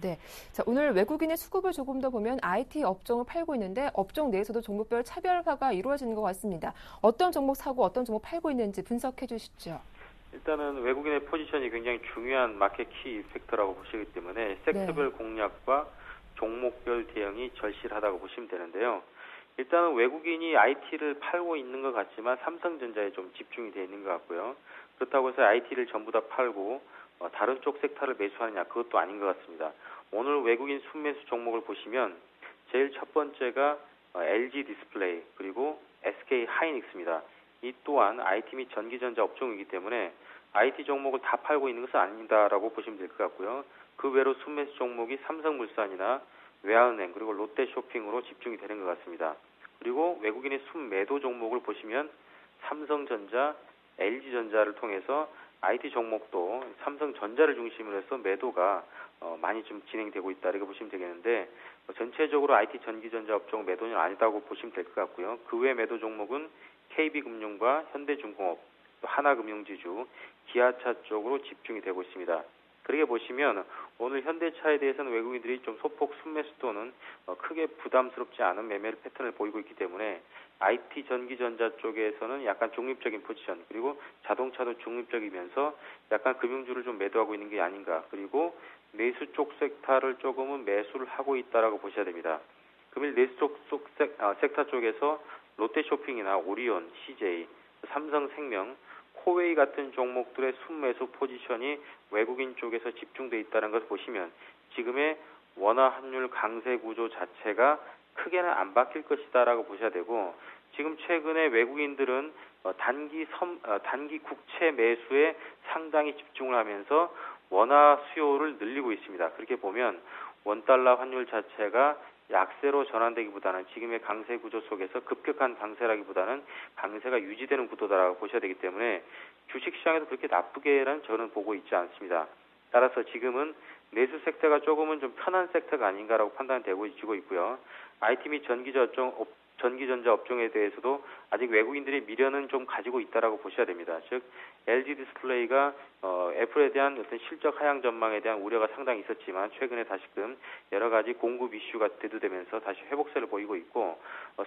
네, 자, 오늘 외국인의 수급을 조금 더 보면 IT 업종을 팔고 있는데 업종 내에서도 종목별 차별화가 이루어지는 것 같습니다. 어떤 종목 사고 어떤 종목 팔고 있는지 분석해 주시죠. 일단은 외국인의 포지션이 굉장히 중요한 마켓 키 팩터라고 보시기 때문에 섹터별 공략과 종목별 대응이 절실하다고 보시면 되는데요. 일단은 외국인이 IT를 팔고 있는 것 같지만 삼성전자에 좀 집중이 되어 있는 것 같고요. 그렇다고 해서 IT를 전부 다 팔고 다른 쪽 섹터를 매수하느냐 그것도 아닌 것 같습니다. 오늘 외국인 순매수 종목을 보시면 제일 첫 번째가 LG 디스플레이 그리고 SK 하이닉스입니다. 이 또한 IT 및 전기전자 업종이기 때문에 IT 종목을 다 팔고 있는 것은 아니다라고 보시면 될 것 같고요. 그 외로 순매수 종목이 삼성물산이나 외환은행 그리고 롯데쇼핑으로 집중이 되는 것 같습니다. 그리고 외국인의 순매도 종목을 보시면 삼성전자, LG전자를 통해서 IT 종목도 삼성전자를 중심으로 해서 매도가 많이 좀 진행되고 있다 이렇게 보시면 되겠는데 전체적으로 IT 전기전자 업종 매도는 아니다고 보시면 될 것 같고요. 그 외 매도 종목은 KB금융과 현대중공업, 또 하나금융지주, 기아차 쪽으로 집중이 되고 있습니다. 그렇게 보시면 오늘 현대차에 대해서는 외국인들이 좀 소폭 순매수 또는 크게 부담스럽지 않은 매매 패턴을 보이고 있기 때문에 IT 전기전자 쪽에서는 약간 중립적인 포지션 그리고 자동차도 중립적이면서 약간 금융주를 좀 매도하고 있는 게 아닌가 그리고 내수 쪽 섹터를 조금은 매수를 하고 있다라고 보셔야 됩니다. 금일 내수 쪽 섹터 쪽에서 롯데쇼핑이나 오리온, CJ, 삼성생명, 코웨이 같은 종목들의 순매수 포지션이 외국인 쪽에서 집중돼 있다는 것을 보시면 지금의 원화 환율 강세 구조 자체가 크게는 안 바뀔 것이다라고 보셔야 되고 지금 최근에 외국인들은 단기 국채 매수에 상당히 집중을 하면서 원화 수요를 늘리고 있습니다. 그렇게 보면 원달러 환율 자체가 약세로 전환되기보다는 지금의 강세 구조 속에서 급격한 강세라기보다는 강세가 유지되는 구도다라고 보셔야 되기 때문에 주식시장에도 그렇게 나쁘게는 저는 보고 있지 않습니다. 따라서 지금은 내수 섹터가 조금은 좀 편한 섹터가 아닌가라고 판단되고 있고요. IT 및 전기전자 업종에 대해서도 아직 외국인들이 미련은 좀 가지고 있다라고 보셔야 됩니다. 즉 LG 디스플레이가 애플에 대한 어떤 실적 하향 전망에 대한 우려가 상당히 있었지만 최근에 다시금 여러 가지 공급 이슈가 대두되면서 다시 회복세를 보이고 있고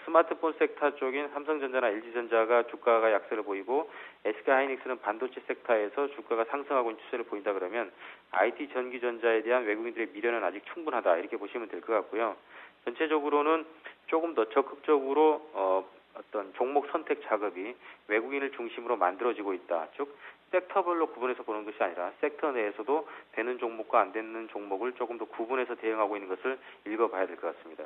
스마트폰 섹터 쪽인 삼성전자나 LG전자가 주가가 약세를 보이고 SK 하이닉스는 반도체 섹터에서 주가가 상승하고 있는 추세를 보인다 그러면 IT 전기전자에 대한 외국인들의 미련은 아직 충분하다 이렇게 보시면 될 것 같고요. 전체적으로는 조금 더 적극적으로 어떤 종목 선택 작업이 외국인을 중심으로 만들어지고 있다. 즉 섹터별로 구분해서 보는 것이 아니라 섹터 내에서도 되는 종목과 안 되는 종목을 조금 더 구분해서 대응하고 있는 것을 읽어봐야 될 것 같습니다.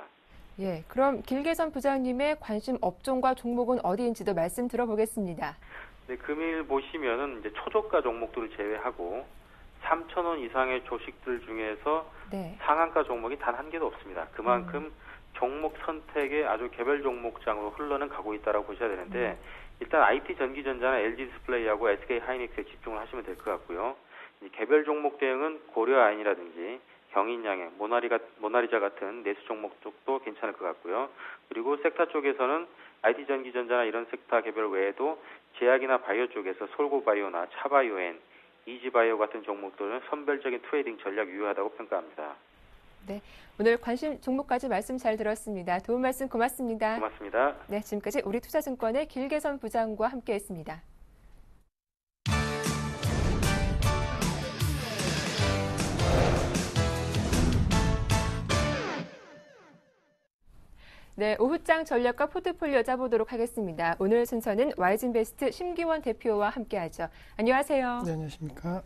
예, 그럼 길계선 부장님의 관심 업종과 종목은 어디인지도 말씀 들어보겠습니다. 네, 금일 보시면은 이제 초저가 종목들을 제외하고 3,000원 이상의 주식들 중에서 네. 상한가 종목이 단 한 개도 없습니다. 그만큼 종목 선택에 아주 개별 종목장으로 흘러는 가고 있다고 보셔야 되는데 일단 IT 전기전자나 LG 디스플레이하고 SK 하이닉스에 집중을 하시면 될 것 같고요. 이 개별 종목 대응은 고려아연이라든지 경인양행, 모나리자 같은 내수 종목 쪽도 괜찮을 것 같고요. 그리고 섹터 쪽에서는 IT 전기전자나 이런 섹터 개별 외에도 제약이나 바이오 쪽에서 솔고바이오나 차바이오엔, 이지바이오 같은 종목들은 선별적인 트레이딩 전략 유효하다고 평가합니다. 네, 오늘 관심 종목까지 말씀 잘 들었습니다. 도움 말씀 고맙습니다. 고맙습니다. 네, 지금까지 우리투자증권의 길계선 부장과 함께했습니다. 네, 오후장 전략과 포트폴리오 짜보도록 하겠습니다. 오늘 순서는 와이즈인베스트 심기원 대표와 함께하죠. 안녕하세요. 네, 안녕하십니까.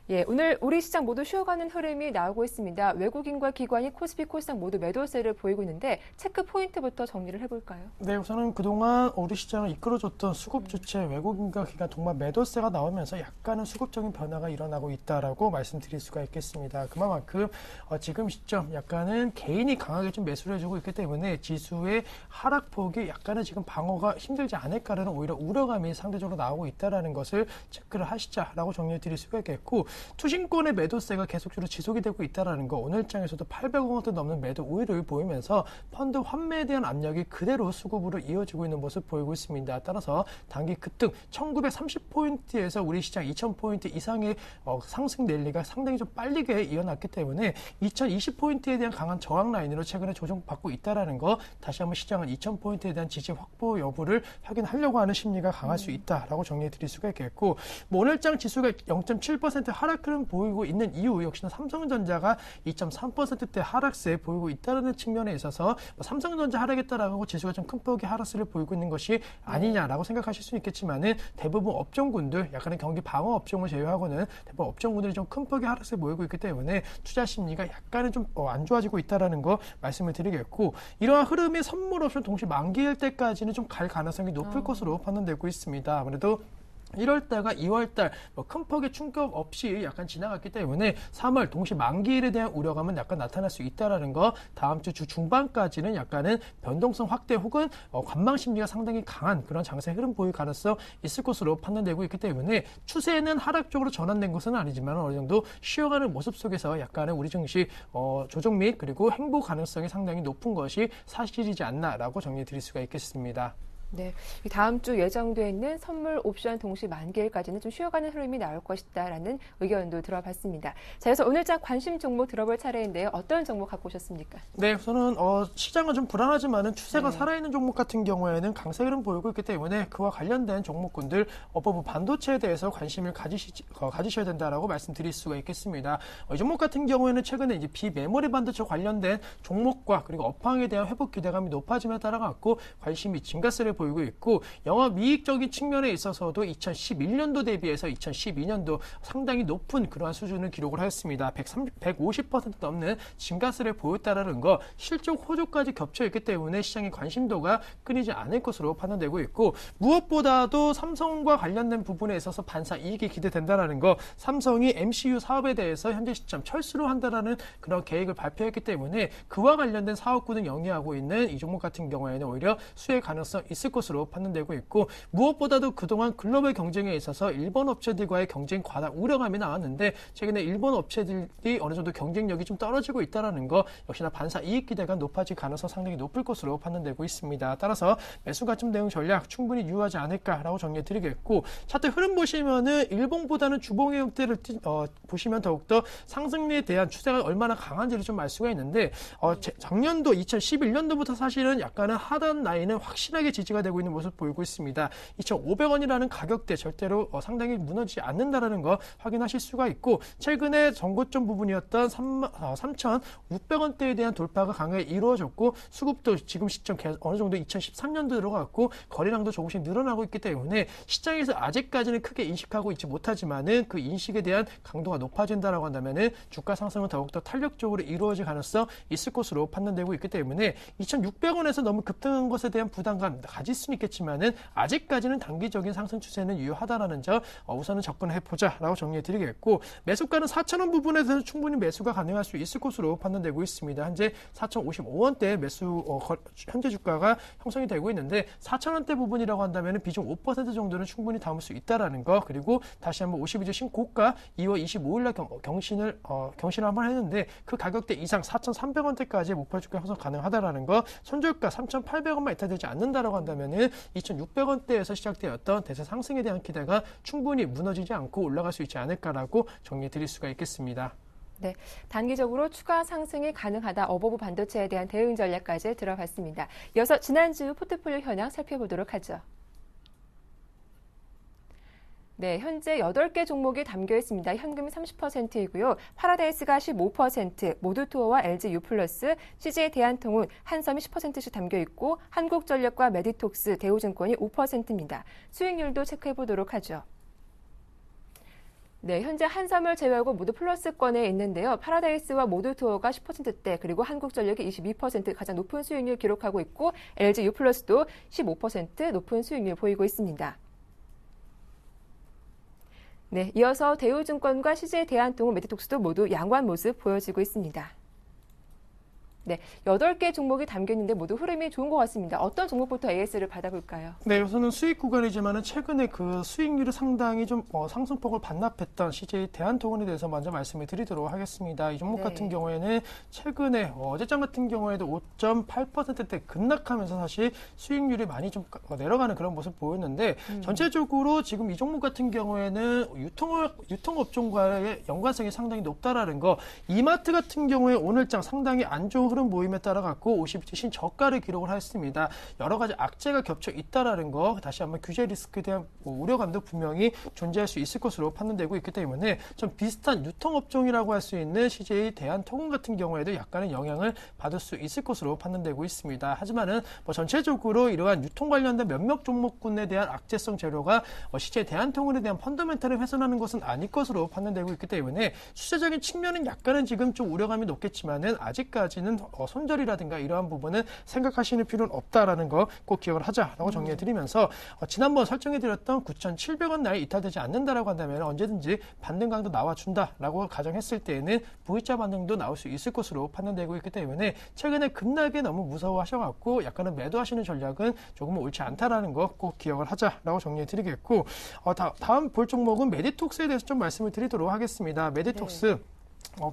예, 오늘 우리 시장 모두 쉬어가는 흐름이 나오고 있습니다. 외국인과 기관이 코스피, 코스닥 모두 매도세를 보이고 있는데 체크 포인트부터 정리를 해볼까요? 네, 우선은 그동안 우리 시장을 이끌어줬던 수급 주체 외국인과 기관 동반 매도세가 나오면서 약간은 수급적인 변화가 일어나고 있다라고 말씀드릴 수가 있겠습니다. 그만큼 지금 시점 약간은 개인이 강하게 좀 매수를 해주고 있기 때문에 지수의 하락폭이 약간은 지금 방어가 힘들지 않을까라는 오히려 우려감이 상대적으로 나오고 있다라는 것을 체크를 하시자라고 정리해드릴 수가 있겠고. 투신권의 매도세가 계속적으로 지속이 되고 있다는 거 오늘 장에서도 800억 원대 넘는 매도 우위를 보이면서 펀드 환매에 대한 압력이 그대로 수급으로 이어지고 있는 모습 보이고 있습니다. 따라서 단기 급등 1930포인트에서 우리 시장 2000포인트 이상의 상승 랠리가 상당히 좀 빨리게 이어났기 때문에 2020포인트에 대한 강한 저항 라인으로 최근에 조정받고 있다는 거 다시 한번 시장은 2000포인트에 대한 지지 확보 여부를 확인하려고 하는 심리가 강할 수 있다라고 정리해 드릴 수가 있겠고 오늘장 지수가 0.7% 하락 흐름 보이고 있는 이유 역시나 삼성전자가 2.3%대 하락세 보이고 있다는 측면에 있어서 삼성전자 하락했다라고 지수가 좀 큰 폭의 하락세를 보이고 있는 것이 아니냐라고 생각하실 수 있겠지만은 대부분 업종군들 약간의 경기 방어 업종을 제외하고는 대부분 업종군들이 좀 큰 폭의 하락세 보이고 있기 때문에 투자 심리가 약간은 좀 안 좋아지고 있다라는 거 말씀을 드리겠고 이러한 흐름이 선물 옵션 동시 만기일 때까지는 좀 갈 가능성이 높을 것으로 판단되고 있습니다. 아무래도 1월달과 2월달 큰 폭의 충격 없이 약간 지나갔기 때문에 3월 동시 만기일에 대한 우려감은 약간 나타날 수 있다는 거 다음 주 중반까지는 약간은 변동성 확대 혹은 관망 심리가 상당히 강한 그런 장세 흐름 보일 가능성 있을 것으로 판단되고 있기 때문에 추세는 하락 쪽으로 전환된 것은 아니지만 어느 정도 쉬어가는 모습 속에서 약간은 우리 증시 조정 및 그리고 행보 가능성이 상당히 높은 것이 사실이지 않나라고 정리해 드릴 수가 있겠습니다. 네, 다음 주 예정되어 있는 선물 옵션 동시 만기일까지는 좀 쉬어가는 흐름이 나올 것이다라는 의견도 들어봤습니다. 자, 그래서 오늘장 관심 종목 들어볼 차례인데요. 어떤 종목 갖고 오셨습니까? 네, 우선은 시장은 좀 불안하지만은 추세가 살아있는 종목 같은 경우에는 강세 흐름 보이고 있기 때문에 그와 관련된 종목군들 업버브 반도체에 대해서 관심을 가지셔야 된다라고 말씀드릴 수가 있겠습니다. 이 종목 같은 경우에는 최근에 이제 비메모리 반도체 관련된 종목과 그리고 업황에 대한 회복 기대감이 높아짐에 따라 갖고 관심이 증가세를 보이고 있고 영업이익적인 측면에 있어서도 2011년도 대비해서 2012년도 상당히 높은 그러한 수준을 기록을 하였습니다. 150% 넘는 증가세를 보였다라는 거 실적 호조까지 겹쳐있기 때문에 시장의 관심도가 끊이지 않을 것으로 판단되고 있고 무엇보다도 삼성과 관련된 부분에 있어서 반사 이익이 기대된다라는 거 삼성이 MCU 사업에 대해서 현재 시점 철수로 한다라는 그런 계획을 발표했기 때문에 그와 관련된 사업군을 영위하고 있는 이 종목 같은 경우에는 오히려 수혜 가능성 있을 것으로 판단되고 있고 무엇보다도 그동안 글로벌 경쟁에 있어서 일본 업체들과의 경쟁 과다 우려감이 나왔는데 최근에 일본 업체들이 어느 정도 경쟁력이 좀 떨어지고 있다는 거 역시나 반사 이익 기대가 높아질 가능성 상당히 높을 것으로 판단되고 있습니다. 따라서 매수 가점 대응 전략 충분히 유효하지 않을까라고 정리해 드리겠고 차트 흐름 보시면은 일봉보다는 주봉의 형태를 보시면 더욱더 상승률에 대한 추세가 얼마나 강한지를 좀 알 수가 있는데 작년도 2011년도부터 사실은 약간은 하단 라인은 확실하게 지지가 되고 있는 모습 보이고 있습니다. 2,500원이라는 가격대 절대로 상당히 무너지지 않는다라는 거 확인하실 수가 있고 최근에 전고점 부분이었던 3,600원대에 대한 돌파가 강하게 이루어졌고 수급도 지금 시점 어느 정도 2013년도 들어갔고 거래량도 조금씩 늘어나고 있기 때문에 시장에서 아직까지는 크게 인식하고 있지 못하지만은 그 인식에 대한 강도가 높아진다라고 한다면은 주가 상승은 더욱더 탄력적으로 이루어질 가능성 있을 것으로 판단되고 있기 때문에 2,600원에서 너무 급등한 것에 대한 부담감 빠질 수는 있겠지만은 아직까지는 단기적인 상승 추세는 유효하다라는 점 우선은 접근해보자라고 정리해드리겠고, 매수가는 4,000원 부분에 대해서 충분히 매수가 가능할 수 있을 것으로 판단되고 있습니다. 현재 4,055원대 매수 현재 주가가 형성이 되고 있는데 4,000원대 부분이라고 한다면 비중 5% 정도는 충분히 담을 수 있다라는 거, 그리고 다시 한번 52주 신고가 2월 25일날 경신을 한번 했는데 그 가격대 이상 4,300원대까지 목표 주가 형성 가능하다라는 거, 손절가 3,800원만 이탈되지 않는다라고 한다면은 2,600원대에서 시작되었던 대세 상승에 대한 기대가 충분히 무너지지 않고 올라갈 수 있지 않을까라고 정리해 드릴 수가 있겠습니다. 네, 단기적으로 추가 상승이 가능하다. 어버브 반도체에 대한 대응 전략까지 들어봤습니다. 이어서 지난주 포트폴리오 현황 살펴보도록 하죠. 네, 현재 8개 종목이 담겨 있습니다. 현금이 30%이고요. 파라다이스가 15%, 모두투어와 LG U+, CJ 대한통운, 한섬이 10%씩 담겨 있고 한국전력과 메디톡스, 대우증권이 5%입니다. 수익률도 체크해 보도록 하죠. 네, 현재 한섬을 제외하고 모두 플러스권에 있는데요. 파라다이스와 모두투어가 10%대, 그리고 한국전력이 22% 가장 높은 수익률 기록하고 있고 LG U+도 15% 높은 수익률 보이고 있습니다. 네, 이어서 대우증권과 CJ 대한통운, 메디톡스도 모두 양호한 모습 보여지고 있습니다. 네, 8개 종목이 담겨 있는데 모두 흐름이 좋은 것 같습니다. 어떤 종목부터 AS를 받아볼까요? 네, 우선은 수익 구간이지만은 최근에 그 수익률이 상당히 좀 상승폭을 반납했던 CJ 대한통운에 대해서 먼저 말씀을 드리도록 하겠습니다. 이 종목 같은 경우에는 최근에 어제장 같은 경우에도 5.8%대 급락하면서 사실 수익률이 많이 좀 내려가는 그런 모습 보였는데 전체적으로 지금 이 종목 같은 경우에는 유통업종과의 연관성이 상당히 높다라는 거, 이마트 같은 경우에 오늘장 상당히 안 좋은 흐름 모임에 따라 갖고 50주 신저가를 기록을 했습니다. 여러 가지 악재가 겹쳐 있다라는 거, 다시 한번 규제 리스크에 대한 우려감도 분명히 존재할 수 있을 것으로 판단되고 있기 때문에 좀 비슷한 유통업종이라고 할 수 있는 CJ 대한통운 같은 경우에도 약간의 영향을 받을 수 있을 것으로 판단되고 있습니다. 하지만은 전체적으로 이러한 유통 관련된 몇몇 종목군에 대한 악재성 재료가 CJ 대한통운에 대한 펀더멘탈을 훼손하는 것은 아닐 것으로 판단되고 있기 때문에 추세적인 측면은 약간은 지금 좀 우려감이 높겠지만은 아직까지는 손절이라든가 이러한 부분은 생각하시는 필요는 없다라는 거 꼭 기억을 하자라고 정리해드리면서 지난번 설정해드렸던 9,700원 나이 이탈되지 않는다라고 한다면 언제든지 반등 강도 나와준다라고 가정했을 때에는 V자 반등도 나올 수 있을 것으로 판단되고 있기 때문에 최근에 급락에 너무 무서워하셔갖고 약간은 매도하시는 전략은 조금은 옳지 않다라는 거 꼭 기억을 하자라고 정리해드리겠고, 다음 볼 종목은 메디톡스에 대해서 좀 말씀을 드리도록 하겠습니다. 메디톡스. 네.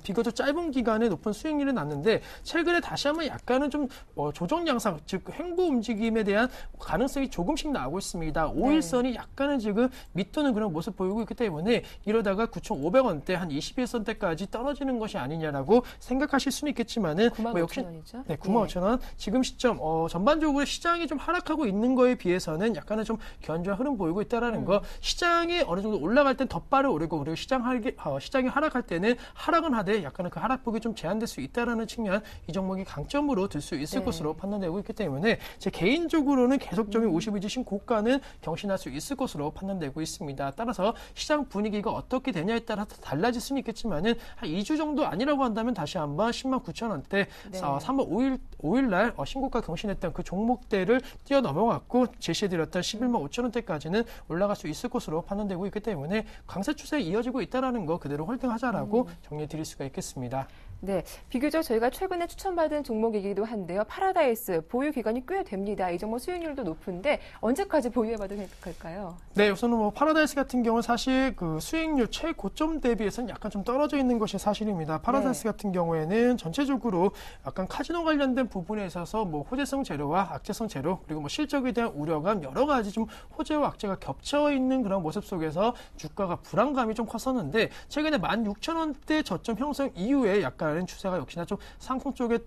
비교적 짧은 기간에 높은 수익률이 났는데 최근에 다시 한번 약간은 좀 조정 양상, 즉 횡보 움직임에 대한 가능성이 조금씩 나오고 있습니다. 5일선이 약간은 지금 밑도는 그런 모습 보이고 있기 때문에 이러다가 9,500원대 한 21선대까지 떨어지는 것이 아니냐라고 생각하실 수는 있겠지만은 95,000원이죠. 네, 95,000원. 지금 시점 전반적으로 시장이 좀 하락하고 있는 거에 비해서는 약간은 좀 견조한 흐름 보이고 있다라는 거. 시장이 어느 정도 올라갈 땐 더 빠르게 오르고, 그리고 시장이 하락할 때는 하락은 하되 약간은 그 하락폭이 좀 제한될 수 있다라는 측면, 이 종목이 강점으로 들 수 있을 것으로 판단되고 있기 때문에 제 개인적으로는 계속적인 52주 신고가는 경신할 수 있을 것으로 판단되고 있습니다. 따라서 시장 분위기가 어떻게 되냐에 따라 달라질 수는 있겠지만은 한 2주 정도 아니라고 한다면 다시 한번 109,000원대 3월 5일날 신고가 경신했던 그 종목대를 뛰어넘어갔고 제시해드렸던 115,000원대까지는 올라갈 수 있을 것으로 판단되고 있기 때문에 강세 추세에 이어지고 있다는 거 그대로 홀딩하자라고 정리해드릴 수가 있겠습니다. 네, 비교적 저희가 최근에 추천받은 종목이기도 한데요. 파라다이스 보유 기간이 꽤 됩니다. 이 종목 수익률도 높은데 언제까지 보유해봐도 될까요? 네, 우선은 파라다이스 같은 경우는 사실 그 수익률 최고점 대비해서는 약간 좀 떨어져 있는 것이 사실입니다. 파라다이스 같은 경우에는 전체적으로 약간 카지노 관련된 부분에 있어서 호재성 재료와 악재성 재료, 그리고 실적에 대한 우려감, 여러 가지 좀 호재와 악재가 겹쳐 있는 그런 모습 속에서 주가가 불안감이 좀 컸었는데 최근에 16,000원대 저점 형성 이후에 약간 추세가 역시나 좀 상승 쪽에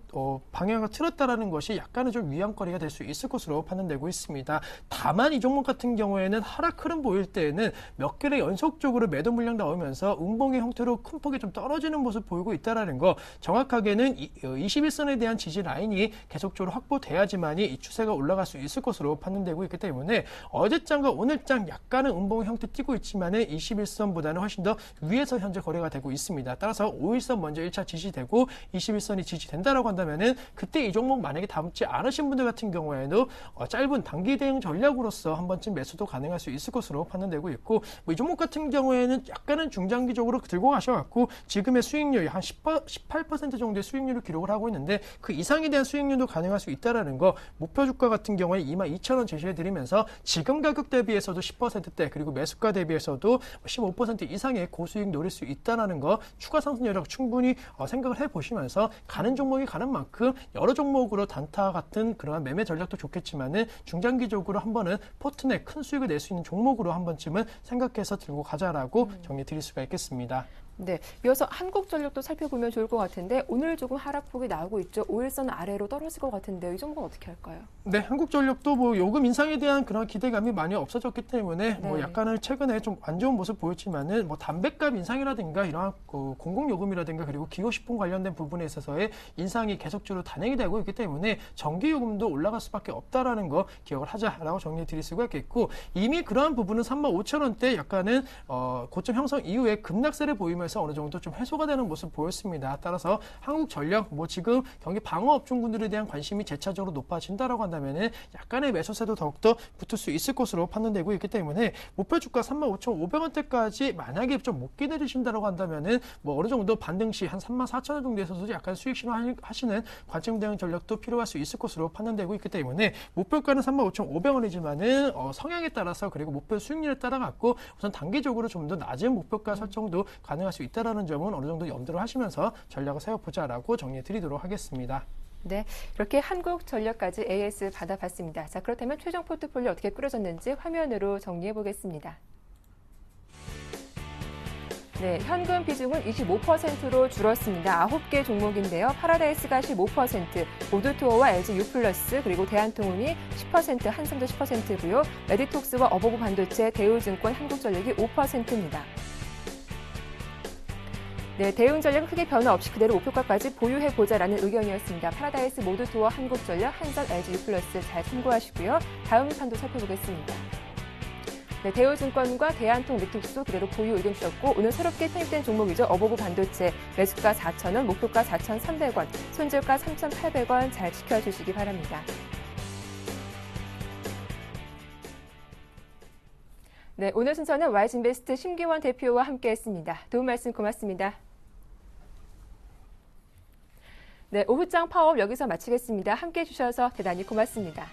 방향을 틀었다라는 것이 약간은 좀 위안거리가 될 수 있을 것으로 판단되고 있습니다. 다만 이 종목 같은 경우에는 하락 흐름 보일 때에는 몇 개를 연속적으로 매도 물량 나오면서 음봉의 형태로 큰 폭이 좀 떨어지는 모습 보이고 있다라는 거, 정확하게는 21선에 대한 지지 라인이 계속적으로 확보돼야지만이 이 추세가 올라갈 수 있을 것으로 판단되고 있기 때문에 어제장과 오늘장 약간은 음봉의 형태 띄고 있지만은 21선보다는 훨씬 더 위에서 현재 거래가 되고 있습니다. 따라서 5일선 먼저 1차 지지 지지되고 21선이 지지된다라고 한다면은 그때 이 종목 만약에 담지 않으신 분들 같은 경우에도 짧은 단기 대응 전략으로서 한 번쯤 매수도 가능할 수 있을 것으로 판단되고 있고 이 종목 같은 경우에는 약간은 중장기적으로 들고 가셔갖고 지금의 수익률이 한 18% 정도의 수익률을 기록을 하고 있는데 그 이상에 대한 수익률도 가능할 수 있다라는 거 목표 주가 같은 경우에 22,000원 제시해드리면서 지금 가격 대비해서도 10%대 그리고 매수가 대비해서도 15% 이상의 고수익 노릴 수 있다라는 거 추가 상승 여력 충분히 생각을 해보시면서 가는 종목이 가는 만큼 여러 종목으로 단타 같은 그러한 매매 전략도 좋겠지만은 중장기적으로 한 번은 포트 내 큰 수익을 낼 수 있는 종목으로 한 번쯤은 생각해서 들고 가자라고 정리 드릴 수가 있겠습니다. 네, 이어서 한국전력도 살펴보면 좋을 것 같은데 오늘 조금 하락폭이 나오고 있죠. 5일선 아래로 떨어질 것 같은데요. 이 종목은 어떻게 할까요? 네, 한국전력도 뭐 요금 인상에 대한 그런 기대감이 많이 없어졌기 때문에 뭐 약간은 최근에 좀 안 좋은 모습 보였지만은 뭐 담배값 인상이라든가 이러한 공공요금이라든가 그리고 기호식품 관련된 부분에 있어서의 인상이 계속적으로 단행이 되고 있기 때문에 전기요금도 올라갈 수밖에 없다라는 거 기억을 하자라고 정리해 드릴 수가 있겠고 이미 그러한 부분은 35,000원대 약간은 고점 형성 이후에 급락세를 보이면서 어느 정도 좀 해소가 되는 모습 보였습니다. 따라서 한국전력 뭐 지금 경기 방어업종군들에 대한 관심이 재차적으로 높아진다라고 한다면은 약간의 매수세도 더욱더 붙을 수 있을 것으로 판단되고 있기 때문에 목표 주가 35,500원대까지 만약에 좀 못 기다리신다라고 한다면은 뭐 어느 정도 반등 시 한 34,000원 정도에서도 약간 수익 실현하시는 관점 대응 전략도 필요할 수 있을 것으로 판단되고 있기 때문에 목표가는 35,500원이지만은 성향에 따라서 그리고 목표 수익률에 따라 갖고 우선 단기적으로 좀 더 낮은 목표가 설정도 가능할 수 있다라는 점은 어느 정도 염두를 하시면서 전략을 세워보자라고 정리해 드리도록 하겠습니다. 네, 이렇게 한국전력까지 AS 받아봤습니다. 자, 그렇다면 최종 포트폴리오 어떻게 꾸려졌는지 화면으로 정리해 보겠습니다. 네, 현금 비중은 25%로 줄었습니다. 9개 종목인데요. 파라다이스가 15%, 모두투어와 LG유플러스, 그리고 대한통운이 10%, 한섬도 10%고요. 메디톡스와 어버브 반도체, 대우증권, 한국전력이 5%입니다. 네, 대운전력은 크게 변화 없이 그대로 목표가까지 보유해보자라는 의견이었습니다. 파라다이스, 모두투어, 한국전력, 한섬, LG유플러스 잘 참고하시고요. 다음 판도 살펴보겠습니다. 네, 대우증권과 대한통, 메톡스 그대로 보유 의견 주셨고 오늘 새롭게 편입된 종목이죠. 어버브 반도체, 매수가 4,000원, 목표가 4,300원, 손절가 3,800원 잘 지켜주시기 바랍니다. 네, 오늘 순서는 와이즈인베스트 심기원 대표와 함께했습니다. 도움 말씀 고맙습니다. 네, 오후장 파업 여기서 마치겠습니다. 함께해 주셔서 대단히 고맙습니다.